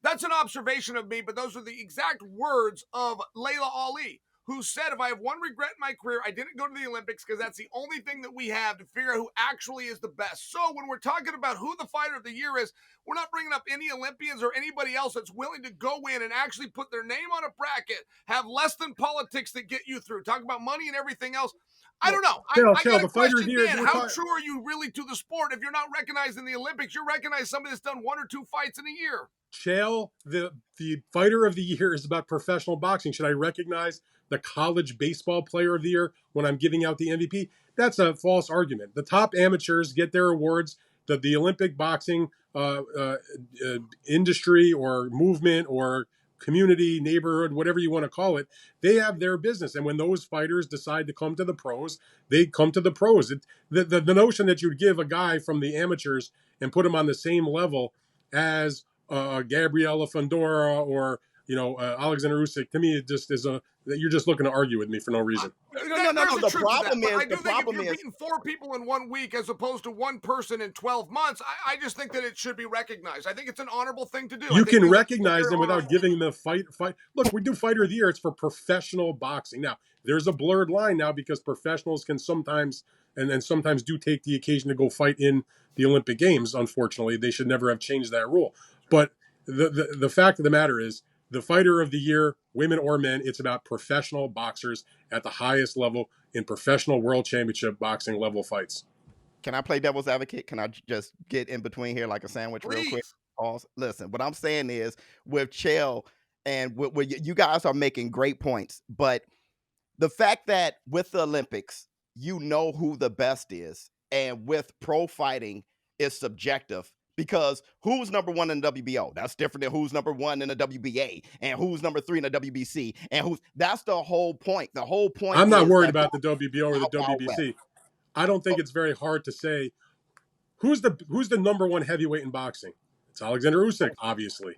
that's an observation of me, but those are the exact words of Layla Ali, who said, if I have one regret in my career, I didn't go to the Olympics because that's the only thing that we have to figure out who actually is the best. So when we're talking about who the fighter of the year is, we're not bringing up any Olympians or anybody else that's willing to go in and actually put their name on a bracket, have less than politics that get you through, talk about money and everything else. I don't know. I got a question, Dan. How true are you really to the sport if you're not recognized in the Olympics? You're recognized somebody that's done one or two fights in a year. Chael, the fighter of the year is about professional boxing. Should I recognize the college baseball player of the year when I'm giving out the MVP? That's a false argument. The top amateurs get their awards. The Olympic boxing industry or movement or community, neighborhood, whatever you want to call it, they have their business. And when those fighters decide to come to the pros, they come to the pros. The notion that you'd give a guy from the amateurs and put him on the same level as Gabriela Fondora or Alexander Usyk, to me it just is that you're just looking to argue with me for no reason. No. The problem is, if you're beating 4 people in 1 week as opposed to one person in 12 months, I just think that it should be recognized. I think it's an honorable thing to do. You can recognize them without giving them fight. Look, we do fighter of the year. It's for professional boxing. Now, there's a blurred line now because professionals can sometimes and sometimes do take the occasion to go fight in the Olympic Games. Unfortunately, they should never have changed that rule. But the fact of the matter is, the fighter of the year, women or men, it's about professional boxers at the highest level in professional world championship boxing level fights. Can I play devil's advocate? Can I just get in between here like a sandwich real quick? Pause. Listen, what I'm saying is with Chael and you guys are making great points, but the fact that with the Olympics, you know who the best is, and with pro fighting, it's subjective. Because who's number one in the WBO? That's different than who's number one in the WBA and who's number 3 in the WBC. And that's the whole point. The whole point I'm not worried about the WBO or the WBC. West. I don't think it's very hard to say who's the number one heavyweight in boxing. It's Alexander Usyk, obviously.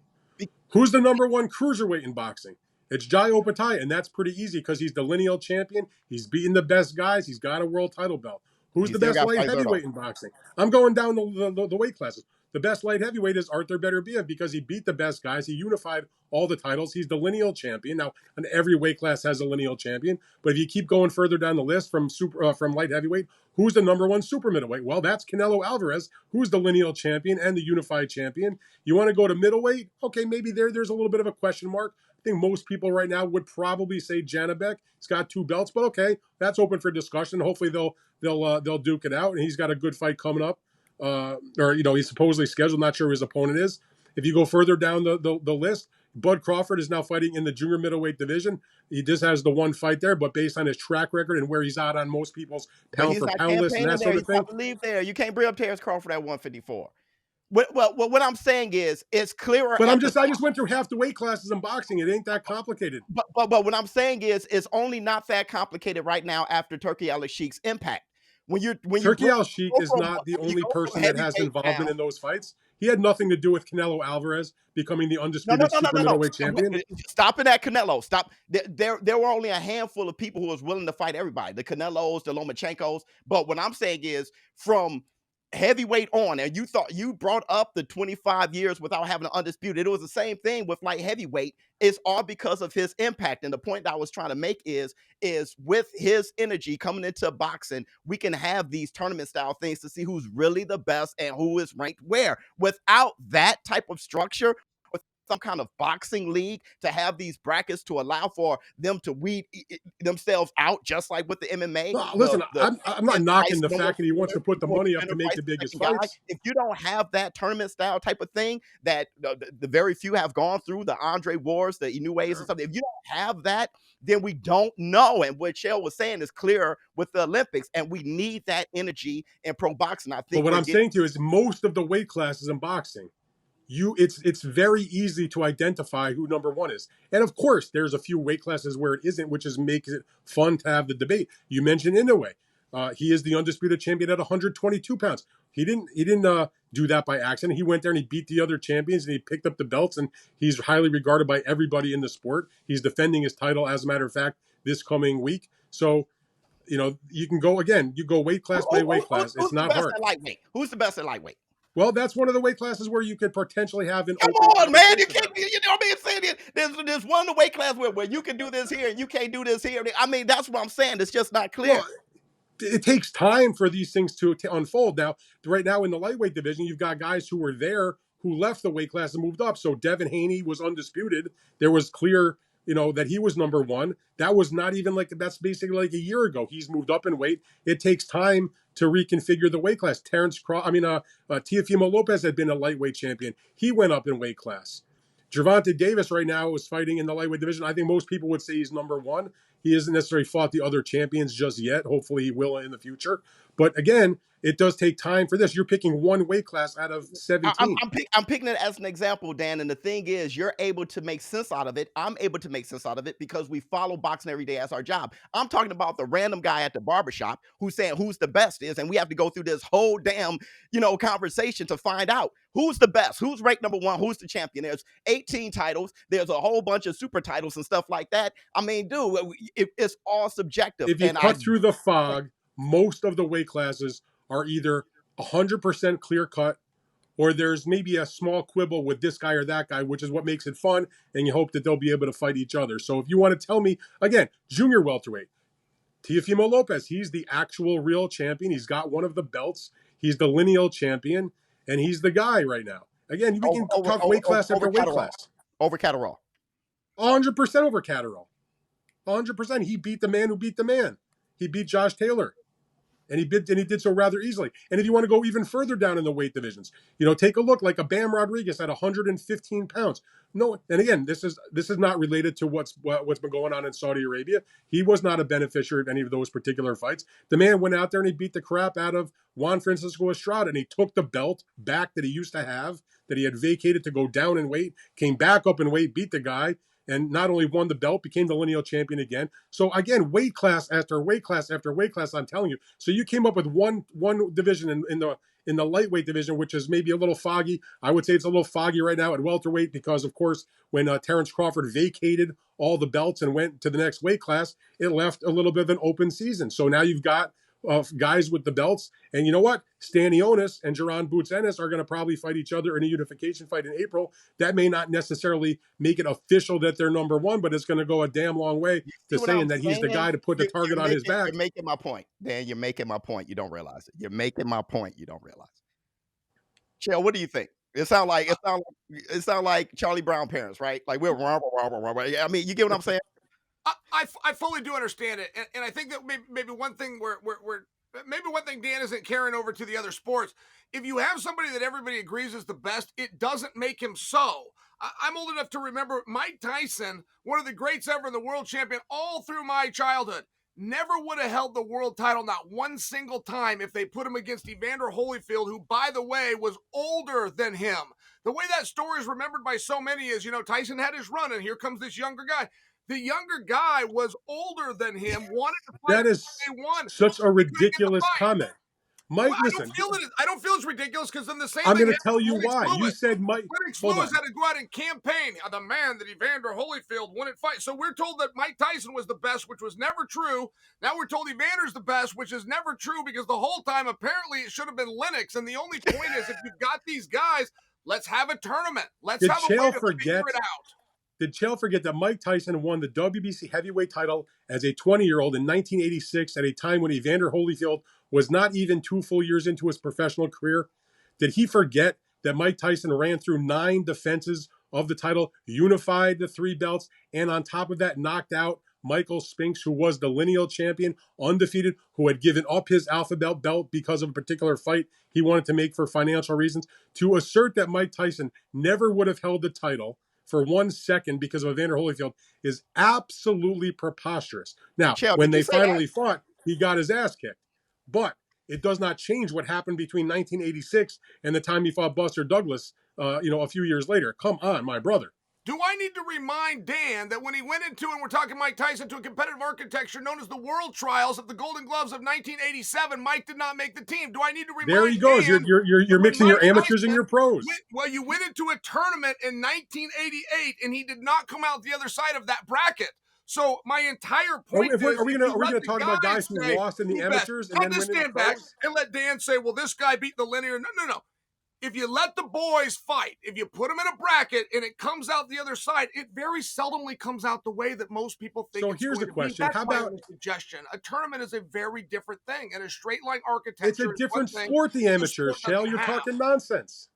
Who's the number one cruiserweight in boxing? It's Jai Opetaia, and that's pretty easy because he's the lineal champion. He's beaten the best guys. He's got a world title belt. Who's the best light heavyweight in boxing? I'm going down the weight classes. The best light heavyweight is Arthur Beterbiev because he beat the best guys. He unified all the titles. He's the lineal champion. Now, and every weight class has a lineal champion. But if you keep going further down the list from light heavyweight, who's the number one super middleweight? Well, that's Canelo Alvarez, who's the lineal champion and the unified champion. You want to go to middleweight? Okay, maybe there's a little bit of a question mark. I think most people right now would probably say Janibek. He's got 2 belts, but okay, that's open for discussion. Hopefully they'll duke it out, and he's got a good fight coming up. He's supposedly scheduled. Not sure who his opponent is. If you go further down the list, Bud Crawford is now fighting in the junior middleweight division. He just has the one fight there, but based on his track record and where he's at on most people's pound for pound list and that sort of thing. Leave there. You can't bring up Terrence Crawford at 154. What I'm saying is, it's clearer. But I just went through half the weight classes in boxing. It ain't that complicated. But what I'm saying is, it's only not that complicated right now after Turkey Al Sheikh's impact. Turkey Al Sheikh is not the only person that has involvement in those fights. He had nothing to do with Canelo Alvarez becoming the No, undisputed super middleweight champion. Stopping at Canelo. Stop. There were only a handful of people who was willing to fight everybody. The Canelos, the Lomachenkos. But what I'm saying is, from heavyweight on, and you brought up the 25 years without having an undisputed. It was the same thing with light heavyweight. It's all because of his impact. And the point that I was trying to make is with his energy coming into boxing, we can have these tournament style things to see who's really the best and who is ranked where. Without that type of structure, some kind of boxing league to have these brackets to allow for them to weed themselves out, just like with the MMA. No, listen, I'm not knocking the fact that he wants to put the money up to make the biggest fights. If you don't have that tournament style type of thing that the very few have gone through, the Andre Wars, the Inoues and something, if you don't have that, then we don't know. And what Chael was saying is clear with the Olympics, and we need that energy in pro boxing. I think. But what I'm saying to you is most of the weight classes in boxing, it's very easy to identify who number one is. And of course, there's a few weight classes where it isn't, which makes it fun to have the debate. You mentioned Inoue. He is the undisputed champion at 122 pounds. He didn't do that by accident. He went there and he beat the other champions and he picked up the belts, and he's highly regarded by everybody in the sport. He's defending his title, as a matter of fact, this coming week. So, you can go again. You go weight class by weight class. It's not hard. Who's the best at lightweight? Well, that's one of the weight classes where you could potentially have an Come on, man. You can't, you know what I'm saying? There's one of the weight class where you can do this here and you can't do this here. I mean, that's what I'm saying. It's just not clear. Well, it takes time for these things to unfold. Now, right now in the lightweight division, you've got guys who were there who left the weight class and moved up. So Devin Haney was undisputed. There was clear, that he was number one. That was not even that's basically like a year ago. He's moved up in weight. It takes time to reconfigure the weight class. Teofimo Lopez had been a lightweight champion. He went up in weight class. Gervonta Davis right now is fighting in the lightweight division. I think most people would say he's number one. He hasn't necessarily fought the other champions just yet. Hopefully he will in the future. But again, it does take time for this. You're picking one weight class out of 17. I'm picking it as an example, Dan. And the thing is, you're able to make sense out of it. I'm able to make sense out of it because we follow boxing every day as our job. I'm talking about the random guy at the barbershop who's saying who's the best is. And we have to go through this whole damn, conversation to find out who's the best, who's ranked number one, who's the champion. There's 18 titles. There's a whole bunch of super titles and stuff like that. I mean, dude, it's all subjective. If you cut through the fog, most of the weight classes are either 100% clear cut, or there's maybe a small quibble with this guy or that guy, which is what makes it fun, and you hope that they'll be able to fight each other. So if you want to tell me, again, junior welterweight, Teofimo Lopez, he's the actual real champion. He's got one of the belts. He's the lineal champion, and he's the guy right now. Again, we can talk weight class after weight class. Over Catterall. 100% over Catterall. 100%. He beat the man who beat the man. He beat Josh Taylor. And he did so rather easily. And if you want to go even further down in the weight divisions, take a look like a Bam Rodriguez at 115 pounds. No, and again, this is not related to what's been going on in Saudi Arabia. He was not a beneficiary of any of those particular fights. The man went out there and he beat the crap out of Juan Francisco Estrada, and he took the belt back that he used to have, that he had vacated to go down in weight, came back up in weight, beat the guy, and not only won the belt, became the lineal champion again. So again, weight class after weight class after weight class, I'm telling you. So you came up with one division in the lightweight division, which is maybe a little foggy. I would say it's a little foggy right now at welterweight because, of course, when Terrence Crawford vacated all the belts and went to the next weight class, it left a little bit of an open season. So now you've got guys with the belts. And you know what? Stanionis and Jaron Boots Ennis are going to probably fight each other in a unification fight in April. That may not necessarily make it official that they're number one, but it's going to go a damn long way to saying that he's the guy to put the target on his back. You're making my point, Dan. You're making my point. You don't realize it. You're making my point. You don't realize it. Chael, what do you think? It sound like Charlie Brown parents, right? Like we're wrong. I mean, you get what I'm saying? I fully do understand it, and I think that maybe one thing maybe one thing Dan isn't carrying over to the other sports. If you have somebody that everybody agrees is the best, it doesn't make him so. I'm old enough to remember Mike Tyson, one of the greats ever in the world champion, all through my childhood. Never would have held the world title, not one single time, if they put him against Evander Holyfield, who, by the way, was older than him. The way that story is remembered by so many is, Tyson had his run, and here comes this younger guy. The younger guy was older than him, wanted to fight. That is such a ridiculous comment. Mike, Well, listen, I don't feel it's ridiculous because then the same I'm thing going to happened tell to you Lennox why. You Lewis. said Mike. Lennox Hold Lewis on. had to go out and campaign the man that Evander Holyfield wouldn't fight. So we're told that Mike Tyson was the best, which was never true. Now we're told Evander's the best, which is never true because the whole time apparently it should have been Lennox. And the only point is, if you've got these guys, let's have a tournament. Let's Did have a way Chael to forget? figure it out. Did Chael forget that Mike Tyson won the WBC heavyweight title as a 20-year-old in 1986 at a time when Evander Holyfield was not even 2 full years into his professional career? Did he forget that Mike Tyson ran through 9 defenses of the title, unified the 3 belts, and on top of that, knocked out Michael Spinks, who was the lineal champion, undefeated, who had given up his alphabet belt because of a particular fight he wanted to make for financial reasons? To assert that Mike Tyson never would have held the title for 1 second because of Evander Holyfield is absolutely preposterous. Now, Chael, when did you they say that? finally fought, he got his ass kicked. But it does not change what happened between 1986 and the time he fought Buster Douglas, a few years later. Come on, my brother. Do I need to remind Dan that when he went into, and we're talking Mike Tyson, to a competitive architecture known as the World Trials of the Golden Gloves of 1987, Mike did not make the team? Do I need to There remind he goes. Dan You're that when mixing your Mike amateurs and Tyson your pros. you went into a tournament in 1988 and he did not come out the other side of that bracket? So my entire point is, Are we if you let gonna the talk about guys who say lost in the who best, amateurs and hold then this win in the stand back pros? and let Dan say, well, this guy beat the linear. No. If you let the boys fight, if you put them in a bracket and it comes out the other side, it very seldomly comes out the way that most people think So it's here's going the to be. question. That's How my about only suggestion. A tournament is a very different thing, and a straight line it's a architecture is one different thing sport, the the amateurs, sport Shell? doesn't You're have. talking nonsense.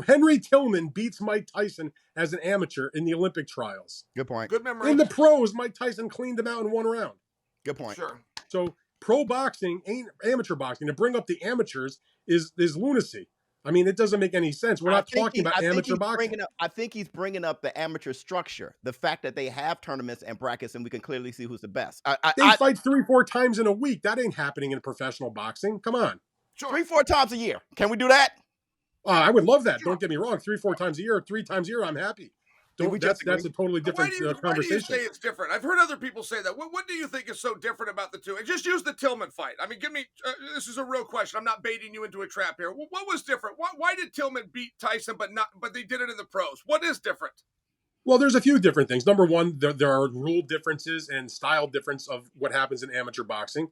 Henry Tillman beats Mike Tyson as an amateur in the Olympic trials. Good point. Good memory. In the pros, Mike Tyson cleaned him out in 1 round. Good point. Sure. So pro boxing ain't amateur boxing. To bring up the amateurs is lunacy. I mean, it doesn't make any sense. We're not talking about amateur boxing. I think he's bringing up the amateur structure, the fact that they have tournaments and brackets, and we can clearly see who's the best. They fight 3-4 times in a week. That ain't happening in professional boxing. Come on. Sure. 3-4 times a year. Can we do that? I would love that. Sure. Don't get me wrong. 3-4 times a year, 3 times a year, I'm happy. Just That's a totally different Why do you conversation. say it's different? I've heard other people say that. What do you think is so different about the two? And just use the Tillman fight. I mean, give me. This is a real question. I'm not baiting you into a trap here. What was different? Why did Tillman beat Tyson, but they did it in the pros? What is different? Well, there's a few different things. Number one, there are rule differences and style difference of what happens in amateur boxing.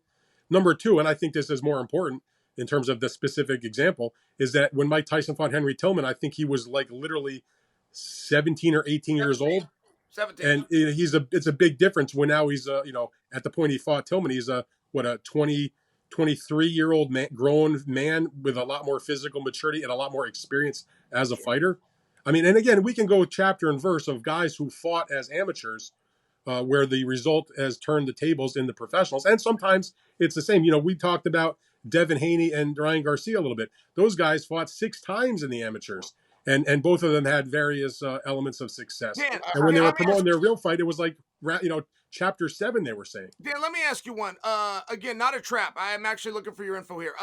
Number two, and I think this is more important in terms of the specific example, is that when Mike Tyson fought Henry Tillman, I think he was like literally 17 or 18 years old. 17. And it's a big difference when now he's at the point he fought Tillman, he's a 23-year-old man, grown man with a lot more physical maturity and a lot more experience as a fighter. I mean, and again, we can go chapter and verse of guys who fought as amateurs, where the result has turned the tables in the professionals. And sometimes it's the same. We talked about Devin Haney and Ryan Garcia a little bit. Those guys fought 6 times in the amateurs. And both of them had various elements of success. Dan, and when they were promoting their real fight, it was like, chapter 7, they were saying. Dan, let me ask you one. Again, not a trap. I am actually looking for your info here.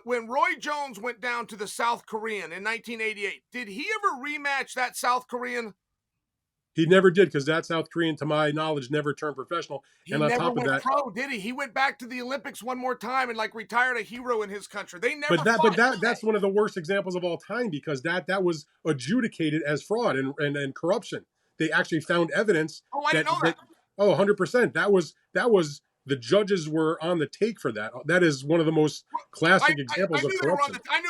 When Roy Jones went down to the South Korean in 1988, did he ever rematch that South Korean? He never did, because that South Korean, to my knowledge, never turned professional. He never went pro, did he? He went back to the Olympics one more time and retired a hero in his country. They never. That's one of the worst examples of all time, because that was adjudicated as fraud and corruption. They actually found evidence. Oh, I didn't know that. 100%. That was the judges were on the take for that. That is one of the most classic examples of corruption. I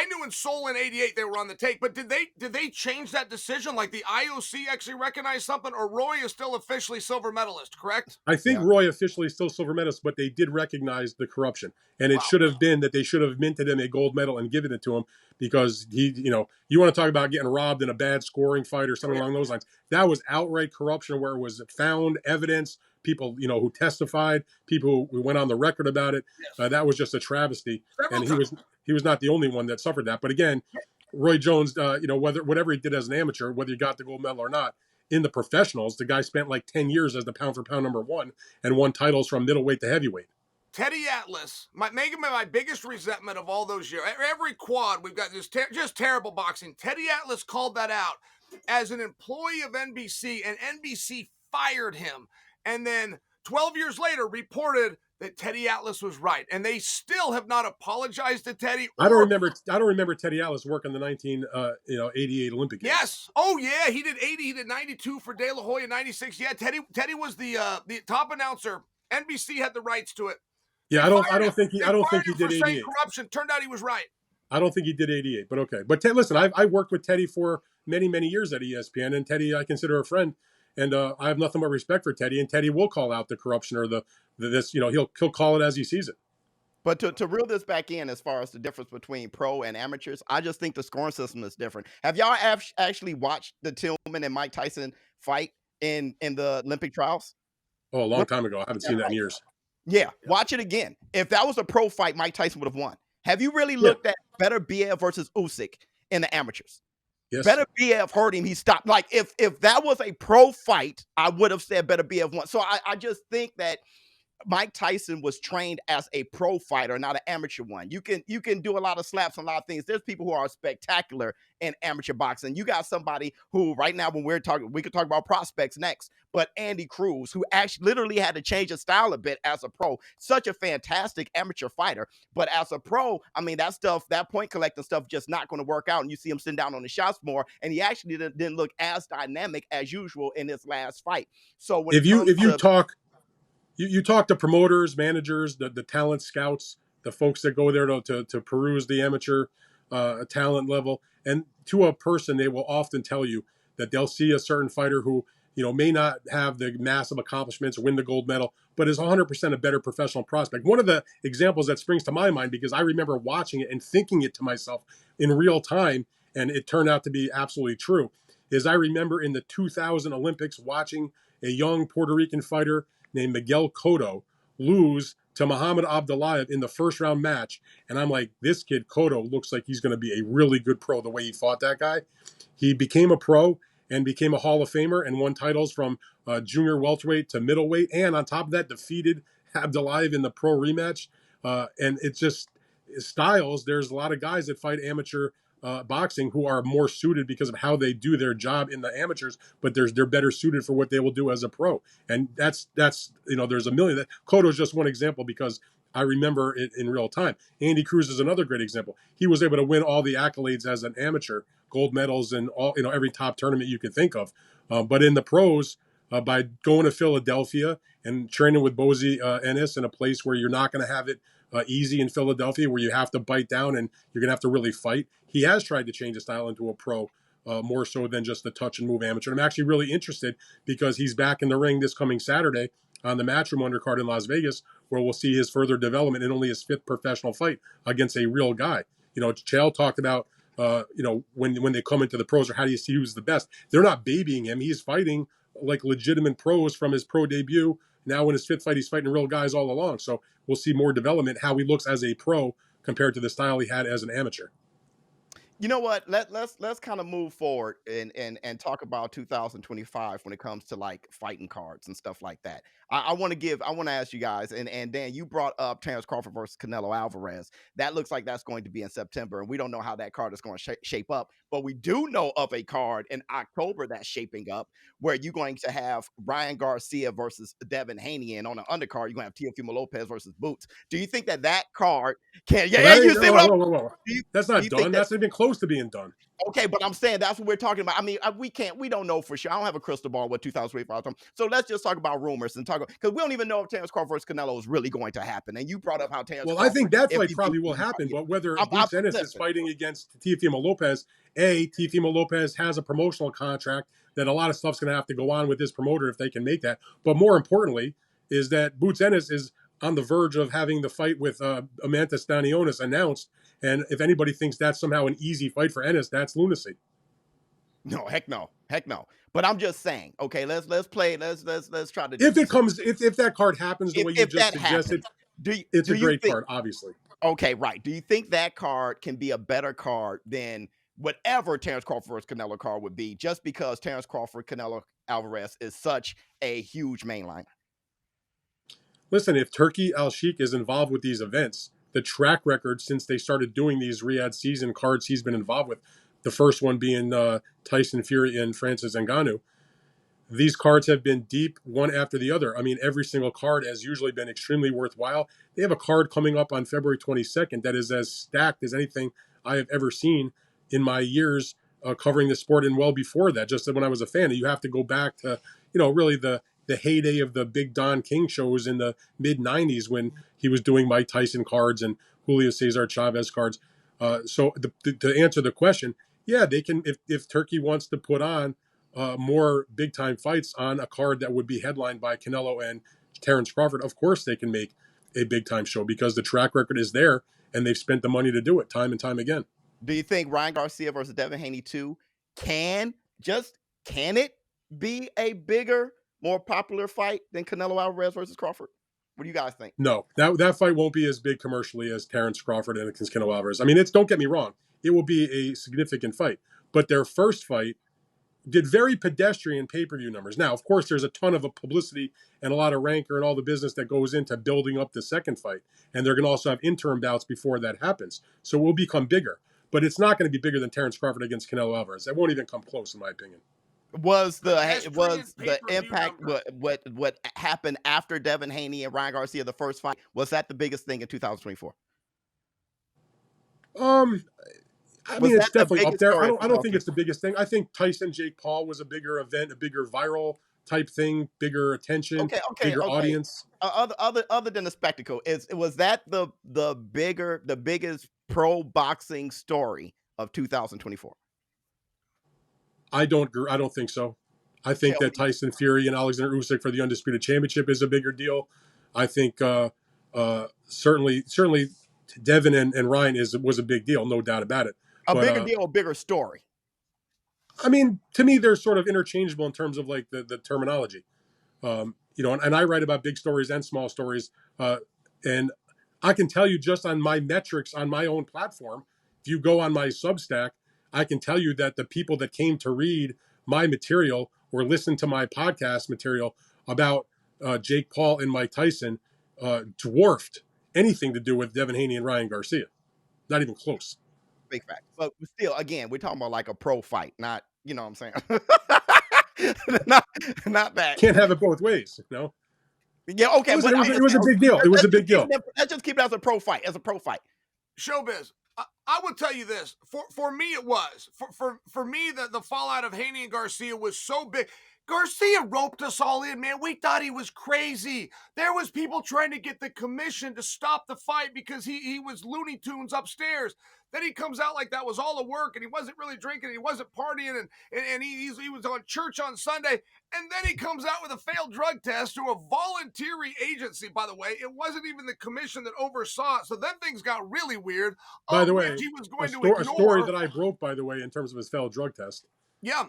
knew in Seoul in '88 they were on the take, but did they change that decision? Like the IOC actually recognized something, or Roy is still officially silver medalist? Correct. I think Roy officially is still silver medalist, but they did recognize the corruption, and it should have been that they should have minted him a gold medal and given it to him, because you want to talk about getting robbed in a bad scoring fight or something along those lines. That was outright corruption, where it was found evidence. People, who testified, people who went on the record about it. Yes. That was just a travesty, and he was not the only one that suffered that. But again, Roy Jones, whatever he did as an amateur, whether he got the gold medal or not, in the professionals, the guy spent like 10 years as the pound for pound number 1 and won titles from middleweight to heavyweight. Teddy Atlas, my biggest resentment of all those years. Every quad we've got just terrible boxing. Teddy Atlas called that out as an employee of NBC, and NBC fired him. And then 12 years later reported that Teddy Atlas was right, and they still have not apologized to Teddy. I don't remember Teddy Atlas working the 1988 Olympic Games. Yes. Oh yeah, he did 80. He did 92 for De La Hoya, 96. Yeah, Teddy was the top announcer. NBC had the rights to it. Yeah, I don't think he did for saying 88. corruption. Turned out he was right. I don't think he did 88, but okay. But listen, I worked with Teddy for many years at ESPN, and Teddy I consider a friend, and I have nothing but respect for Teddy. And Teddy will call out the corruption or this. He'll call it as he sees it. But to reel this back in as far as the difference between pro and amateurs, I just think the scoring system is different. Have y'all actually watched the Tillman and Mike Tyson fight in the Olympic trials? Oh, a long time ago. I haven't seen that in years. Yeah, watch it again. If that was a pro fight, Mike Tyson would have won. Have you really looked at Better BF versus Usyk in the amateurs? Yes. Better BF hurt him. He stopped. Like if that was a pro fight, I would have said Better BF won. So I just think that Mike Tyson was trained as a pro fighter, not an amateur one. You can do a lot of slaps and a lot of things. There's people who are spectacular in amateur boxing. You got somebody who right now when we're talking, we could talk about prospects next, but Andy Cruz, who actually literally had to change his style a bit as a pro. Such a fantastic amateur fighter, but as a pro, I mean that stuff, that point collecting stuff, just not going to work out. And you see him sitting down on the shots more, and he actually didn't look as dynamic as usual in his last fight. So when you talk to promoters, managers, the talent scouts, the folks that go there to peruse the amateur talent level, and to a person, they will often tell you that they'll see a certain fighter who may not have the massive accomplishments, win the gold medal, but is 100% a better professional prospect. One of the examples that springs to my mind, because I remember watching it and thinking it to myself in real time, and it turned out to be absolutely true, is I remember in the 2000 Olympics watching a young Puerto Rican fighter named Miguel Cotto lose to Muhammad Abdullayev in the first round match. And I'm like, this kid Cotto looks like he's going to be a really good pro the way he fought that guy. He became a pro and became a Hall of Famer and won titles from junior welterweight to middleweight. And on top of that, defeated Abdullayev in the pro rematch. And it's just styles. There's a lot of guys that fight amateur boxing who are more suited because of how they do their job in the amateurs, but they're better suited for what they will do as a pro. And that's there's a million. Cotto is just one example because I remember it in real time. Andy Cruz is another great example. He was able to win all the accolades as an amateur, gold medals and all every top tournament you could think of. But in the pros, by going to Philadelphia and training with Bozy Ennis in a place where you're not going to have it easy in Philadelphia, where you have to bite down and you're going to have to really fight. He has tried to change his style into a pro, more so than just the touch and move amateur. And I'm actually really interested because he's back in the ring this coming Saturday on the Matchroom undercard in Las Vegas, where we'll see his further development in only his 5th professional fight against a real guy. Chael talked about, when they come into the pros, or how do you see who's the best? They're not babying him. He's fighting like legitimate pros from his pro debut. Now in his 5th fight, he's fighting real guys all along. So we'll see more development, how he looks as a pro compared to the style he had as an amateur. You know what? Let's kind of move forward and talk about 2025 when it comes to like fighting cards and stuff like that. I want to ask you guys, and Dan, you brought up Terrence Crawford versus Canelo Alvarez. That looks like that's going to be in September, and we don't know how that card is going to shape up. But we do know of a card in October that's shaping up where you're going to have Ryan Garcia versus Devin Haney, and on the undercard you're going to have Teofimo Lopez versus Boots. Do you think that card can? Whoa. That's not done. That's not even close to being done. Okay, but I'm saying that's what we're talking about. I mean, we don't know for sure. I don't have a crystal ball what 2025. So let's just talk about rumors and talk, because we don't even know if Terrence Crawford versus Canelo is really going to happen. And you brought up how Terrence. Well, I think that fight probably will happen, but whether Boots Ennis is fighting against Teofimo Lopez, Teofimo Lopez has a promotional contract that a lot of stuff's going to have to go on with this promoter if they can make that. But more importantly, is that Boots Ennis is on the verge of having the fight with Amanda Stanionis announced. And if anybody thinks that's somehow an easy fight for Ennis, that's lunacy. No, heck no. But I'm just saying, okay, let's play. Let's try to. If that card happens the way you just suggested, it's a great card, obviously. Okay, right. Do you think that card can be a better card than whatever Terrence Crawford versus Canelo card would be, just because Terrence Crawford, Canelo Alvarez is such a huge mainline? Listen, if Turki Al-Sheikh is involved with these events, the track record since they started doing these Riyadh season cards he's been involved with, the first one being Tyson Fury and Francis Ngannou, these cards have been deep one after the other. I mean, every single card has usually been extremely worthwhile. They have a card coming up on February 22nd that is as stacked as anything I have ever seen in my years covering the sport, and well before that, just when I was a fan. You have to go back to, really the heyday of the big Don King shows in the mid 90s when he was doing Mike Tyson cards and Julio Cesar Chavez cards. To answer the question, yeah, they can, if Turkey wants to put on more big time fights on a card that would be headlined by Canelo and Terrence Crawford, of course they can make a big time show because the track record is there and they've spent the money to do it time and time again. Do you think Ryan Garcia versus Devin Haney 2 can it be a bigger, more popular fight than Canelo Alvarez versus Crawford? What do you guys think? No, that fight won't be as big commercially as Terrence Crawford and Canelo Alvarez. I mean, don't get me wrong, it will be a significant fight, but their first fight did very pedestrian pay-per-view numbers. Now, of course, there's a ton of publicity and a lot of rancor and all the business that goes into building up the second fight. And they're going to also have interim bouts before that happens. So it will become bigger. But it's not going to be bigger than Terrence Crawford against Canelo Alvarez. That won't even come close, in my opinion. Was the impact what happened after Devin Haney and Ryan Garcia, the first fight, was that the biggest thing in 2024? I mean, it's definitely up there. I don't think it's the biggest thing. I think Tyson, Jake Paul was a bigger event, a bigger viral type thing, bigger attention, bigger audience. Other than the spectacle, was that the biggest pro boxing story of 2024? I don't think so. I think that Tyson Fury and Alexander Usyk for the undisputed championship is a bigger deal. I think certainly Devin and Ryan was a big deal, no doubt about it. Bigger deal, a bigger story. I mean, to me, they're sort of interchangeable in terms of like the terminology. And I write about big stories and small stories. And I can tell you just on my metrics on my own platform, if you go on my Substack, I can tell you that the people that came to read my material or listen to my podcast material about Jake Paul and Mike Tyson dwarfed anything to do with Devin Haney and Ryan Garcia. Not even close. Big fact. But still, again, we're talking about like a pro fight, not, you know what I'm saying? not that. Can't have it both ways, you know? Yeah, okay. It was a big deal. It was a big deal. Let's just keep it as a pro fight. Showbiz, I would tell you this. For me, it was. For me, the fallout of Haney and Garcia was so big. Garcia roped us all in, man. We thought he was crazy. There was people trying to get the commission to stop the fight because he was Looney Tunes upstairs. Then he comes out like that was all the work and he wasn't really drinking, he wasn't partying, and he was on church on Sunday. And then he comes out with a failed drug test to a voluntary agency, by the way. It wasn't even the commission that oversaw it. So then things got really weird. By the way, he was going a story that I broke, by the way, in terms of his failed drug test. Yeah,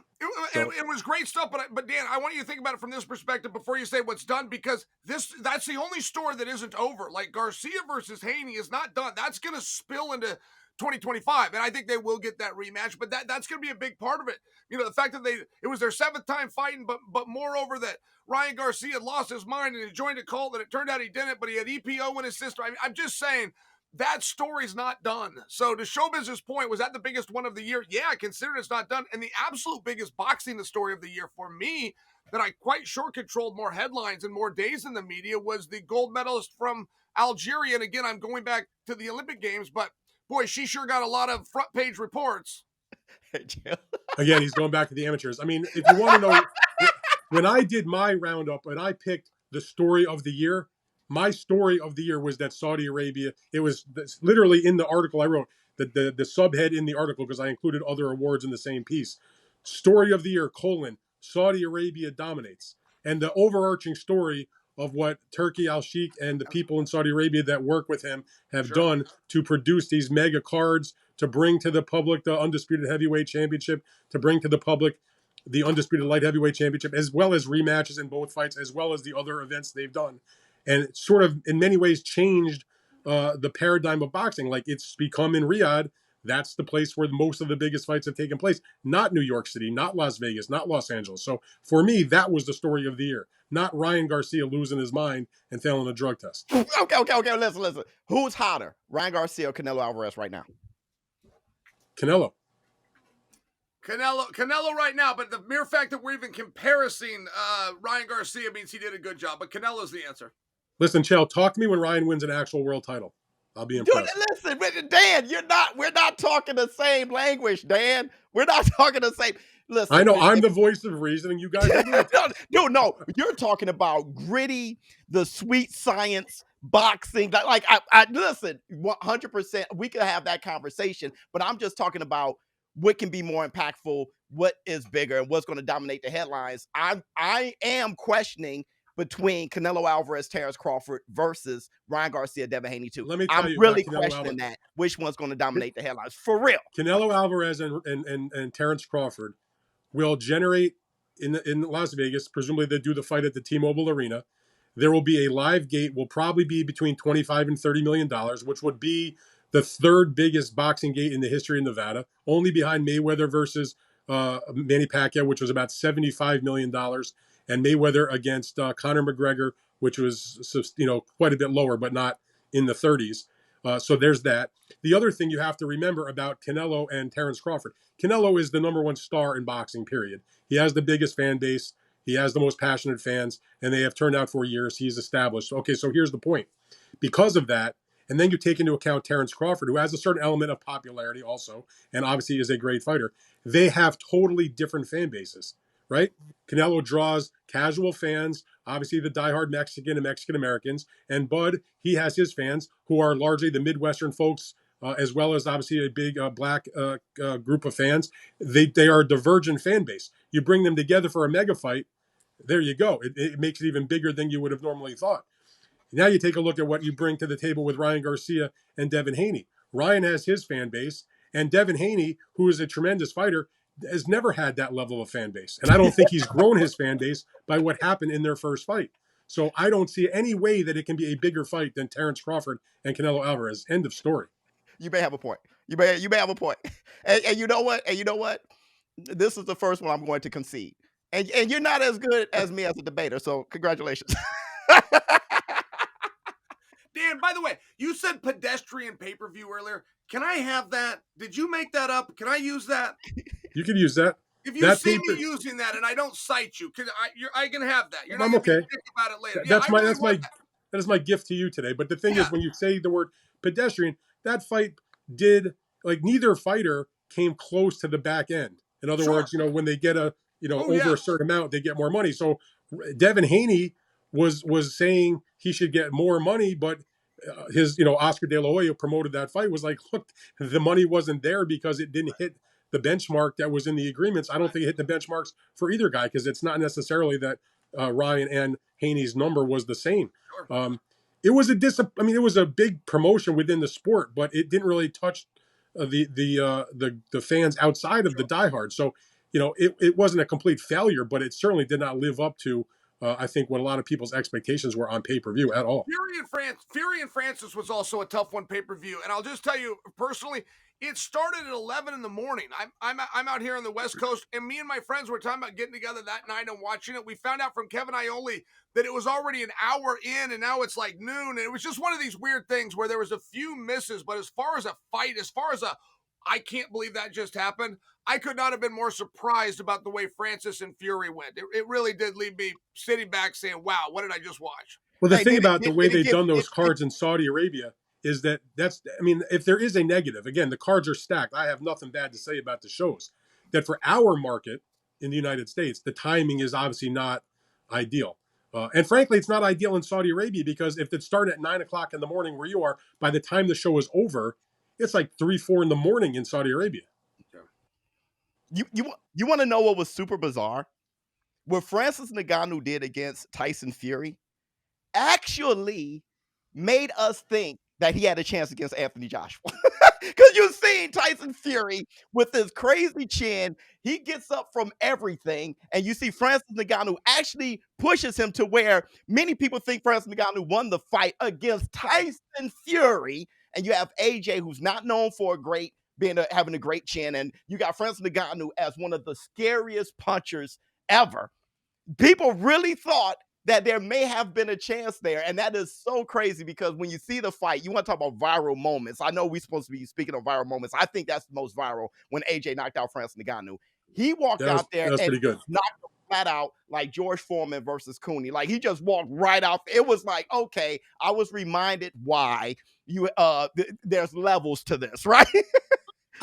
it was great stuff, but Dan, I want you to think about it from this perspective before you say what's done, because that's the only story that isn't over. Like Garcia versus Haney is not done. That's going to spill into 2025, and I think they will get that rematch, but that's going to be a big part of it. You know, the fact that it was their 7th time fighting, but moreover that Ryan Garcia had lost his mind and he joined a cult, and it turned out he didn't, but he had EPO in his system. I mean, I'm just saying, that story's not done. So to Showbizz's point, was that the biggest one of the year? Yeah, I consider it's not done. And the absolute biggest boxing story of the year for me, that I quite sure controlled more headlines and more days in the media, was the gold medalist from Algeria. And again, I'm going back to the Olympic Games, but boy, she sure got a lot of front page reports. Again, he's going back to the amateurs. I mean, if you want to know, when I did my roundup and I picked the story of the year, my story of the year was that Saudi Arabia, it was literally in the article I wrote, the subhead in the article, because I included other awards in the same piece. Story of the year, Saudi Arabia dominates. And the overarching story of what Turki Al-Sheikh and the people in Saudi Arabia that work with him have done to produce these mega cards, to bring to the public the Undisputed Heavyweight Championship, to bring to the public the Undisputed Light Heavyweight Championship, as well as rematches in both fights, as well as the other events they've done. And it sort of, in many ways, changed the paradigm of boxing. Like, it's become in Riyadh, that's the place where most of the biggest fights have taken place. Not New York City, not Las Vegas, not Los Angeles. So for me, that was the story of the year. Not Ryan Garcia losing his mind and failing a drug test. Okay. Listen. Who's hotter, Ryan Garcia or Canelo Alvarez right now? Canelo. Canelo right now, but the mere fact that we're even comparing Ryan Garcia means he did a good job. But Canelo's the answer. Listen, Chael, talk to me when Ryan wins an actual world title. I'll be Dude, impressed. listen, Dan, we're not talking the same language, Dan. We're not talking the same. Listen, I know I'm the voice of reason, and you guys are the no, you're talking about gritty, the sweet science boxing. Like, I listen, 100%. We could have that conversation, but I'm just talking about what can be more impactful, what is bigger, and what's going to dominate the headlines. I am questioning between Canelo Alvarez, Terrence Crawford versus Ryan Garcia, Devin Haney too. Let me tell I'm you really about Canelo questioning that. Which one's going to dominate the headlines for real? Canelo Alvarez and Terrence Crawford will generate in Las Vegas. Presumably, they do the fight at the T-Mobile Arena. There will be a live gate. Will probably be between $25 and $30 million, which would be the third biggest boxing gate in the history of Nevada, only behind Mayweather versus Manny Pacquiao, which was about $75 million, and Mayweather against Conor McGregor, which was quite a bit lower, but not in the 30s. So there's that. The other thing you have to remember about Canelo and Terrence Crawford, Canelo is the number one star in boxing, period. He has the biggest fan base. He has the most passionate fans, and they have turned out for years. He's established. Okay, so here's the point. Because of that, and then you take into account Terrence Crawford, who has a certain element of popularity also, and obviously is a great fighter. They have totally different fan bases, right? Canelo draws casual fans, obviously the diehard Mexican and Mexican Americans, and Bud, he has his fans who are largely the Midwestern folks, as well as obviously a big black group of fans. They are a divergent fan base. You bring them together for a mega fight, there you go. It makes it even bigger than you would have normally thought. Now you take a look at what you bring to the table with Ryan Garcia and Devin Haney. Ryan has his fan base, and Devin Haney, who is a tremendous fighter, has never had that level of fan base. And I don't think he's grown his fan base by what happened in their first fight. So I don't see any way that it can be a bigger fight than Terrence Crawford and Canelo Alvarez. End of story. You may have a point. You may have a point. And you know what? This is the first one I'm going to concede. And you're not as good as me as a debater, so congratulations. Dan, by the way, you said pedestrian pay-per-view earlier. Can I have that? Did you make that up? Can I use that? You could use that. If you see me using that and I don't cite you, I can have that. You're not going to think about it later. That is my gift to you today. But the thing is, when you say the word pedestrian, that fight did, like, neither fighter came close to the back end. In other words, when they get a over a certain amount, they get more money. So Devin Haney was saying he should get more money, but his Oscar De La Hoya promoted that fight, was like, look, the money wasn't there because it didn't hit the benchmark that was in the agreements. I don't think it hit the benchmarks for either guy, because it's not necessarily that Ryan and Haney's number was the same. It was it was a big promotion within the sport, but it didn't really touch the fans outside of the diehards. So it wasn't a complete failure, but it certainly did not live up to I think what a lot of people's expectations were on pay-per-view at all. Fury and Francis was also a tough one pay-per-view, and I'll just tell you personally, it started at 11 in the morning. I'm out here on the West Coast, and me and my friends were talking about getting together that night and watching it. We found out from Kevin Iole that it was already an hour in, and now it's like noon. And it was just one of these weird things where there was a few misses, but as far as a fight, I can't believe that just happened, I could not have been more surprised about the way Francis and Fury went. It really did leave me sitting back saying, wow, what did I just watch? Well, the thing about the way they've done those cards in Saudi Arabia is if there is a negative, again, the cards are stacked. I have nothing bad to say about the shows. That for our market in the United States, the timing is obviously not ideal. And frankly, it's not ideal in Saudi Arabia, because if it started at 9 o'clock in the morning where you are, by the time the show is over, it's like 3, 4 in the morning in Saudi Arabia. You want to know what was super bizarre? What Francis Ngannou did against Tyson Fury actually made us think that he had a chance against Anthony Joshua. Because you've seen Tyson Fury with his crazy chin. He gets up from everything. And you see Francis Ngannou actually pushes him to where many people think Francis Ngannou won the fight against Tyson Fury. And you have AJ, who's not known for having a great chin. And you got Francis Ngannou as one of the scariest punchers ever. People really thought that there may have been a chance there. And that is so crazy, because when you see the fight, you want to talk about viral moments. I know we're supposed to be speaking of viral moments. I think that's the most viral, when AJ knocked out Francis Ngannou. He walked That was out there that was and pretty good. knocked him flat out like George Foreman versus Cooney. Like he just walked right out. It was like, okay, I was reminded why there's levels to this, right?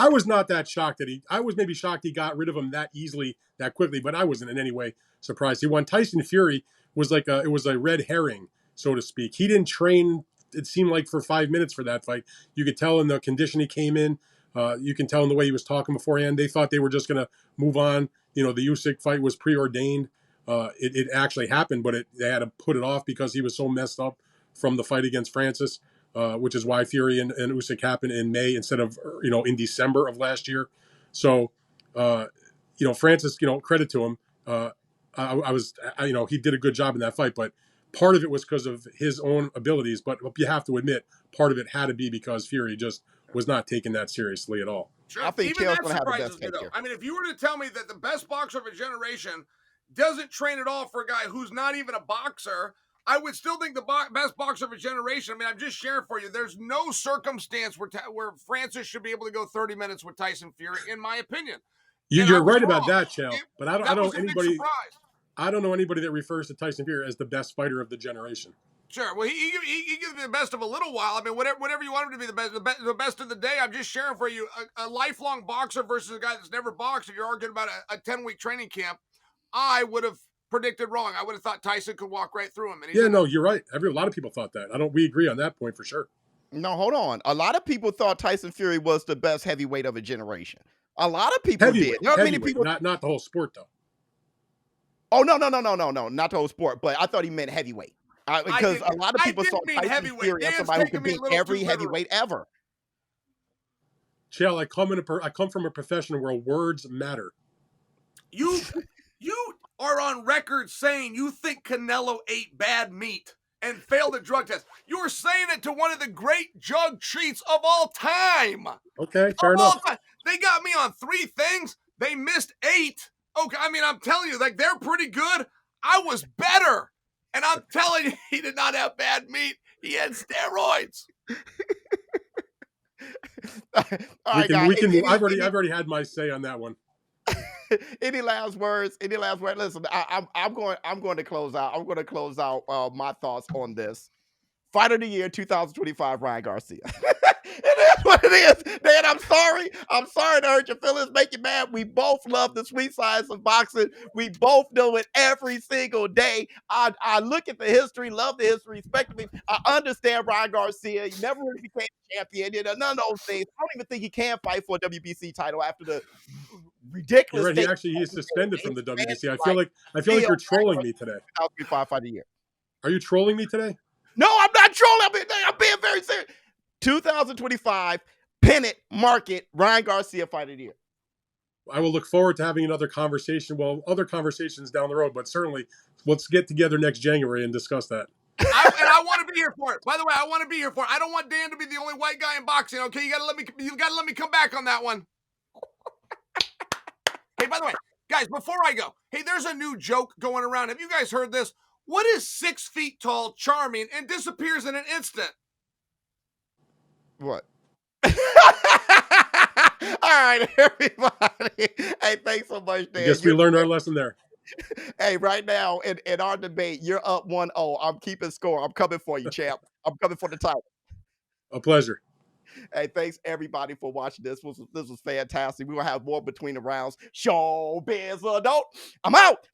I was not that shocked that I was maybe shocked he got rid of him that easily, that quickly, but I wasn't in any way surprised. He won. Tyson Fury was it was a red herring, so to speak. He didn't train, it seemed like, for 5 minutes for that fight. You could tell in the condition he came in. You can tell in the way he was talking beforehand. They thought they were just going to move on. You know, the Usyk fight was preordained. It actually happened, but they had to put it off because he was so messed up from the fight against Francis. Which is why Fury and Usyk happened in May instead of in December of last year. So Francis, credit to him. He did a good job in that fight, but part of it was because of his own abilities. But you have to admit, part of it had to be because Fury just was not taking that seriously at all. Sure. I think Even Chael's that gonna have the surprises best me, case though. here. I mean, if you were to tell me that the best boxer of a generation doesn't train at all for a guy who's not even a boxer, I would still think the best boxer of a generation. I mean, I'm just sharing for you. There's no circumstance where Francis should be able to go 30 minutes with Tyson Fury, in my opinion. And I You're was right about wrong. that, Chael. But I That don't was know a big anybody. surprise. I don't know anybody that refers to Tyson Fury as the best fighter of the generation. Sure. Well, he gives me the best of a little while. I mean, whatever you want him to be the best of the day. I'm just sharing for you a lifelong boxer versus a guy that's never boxed. If you're arguing about a 10-week training camp, I would have predicted wrong. I would have thought Tyson could walk right through him. And Yeah, no, you're right. A lot of people thought that. We agree on that point for sure. No, hold on. A lot of people thought Tyson Fury was the best heavyweight of a generation. A lot of people did. Not many people. Not the whole sport though. Oh no, not the whole sport. But I thought he meant heavyweight because a lot of people saw Tyson Fury as somebody who could beat every heavyweight ever. Chael, I come from a profession where words matter. You are on record saying you think Canelo ate bad meat and failed a drug test. You were saying it to one of the great jug cheats of all time. Okay, fair enough. They got me on 3 things. They missed 8. Okay, I mean, I'm telling you, like, they're pretty good. I was better. And I'm telling you, he did not have bad meat. He had steroids. I've already had my say on that one. Any last words? Listen, I'm going to close out. I'm going to close out my thoughts on this. Fight of the year 2025, Ryan Garcia. It is what it is. Dan, I'm sorry. I'm sorry to hurt your feelings, make you mad. We both love the sweet science of boxing. We both do it every single day. I look at the history, love the history, respect me. I understand Ryan Garcia. He never really became champion. None of those things. I don't even think he can fight for a WBC title after the ridiculous. You're right. He's suspended from the WBC. I feel like you're trolling me today. 2025 fight of the year. Are you trolling me today? No, I'm not trolling. I'm being very serious. 2025, pin it, mark it, Ryan Garcia fight of the year. I will look forward to having another conversation. Well, other conversations down the road, but certainly let's get together next January and discuss that. I want to be here for it. By the way, I want to be here for it. I don't want Dan to be the only white guy in boxing. Okay, you gotta let me come back on that one. Hey, by the way, guys, before I go, hey, there's a new joke going around. Have you guys heard this? What is 6 feet tall, charming, and disappears in an instant? What? All right, everybody. Hey, thanks so much, Dan. I guess we learned our lesson there. Hey, right now in our debate, you're up 1-0. I'm keeping score. I'm coming for you, champ. I'm coming for the title. A pleasure. Hey, thanks everybody for watching this. This was fantastic. We will have more between the rounds. Showbizz adult. I'm out.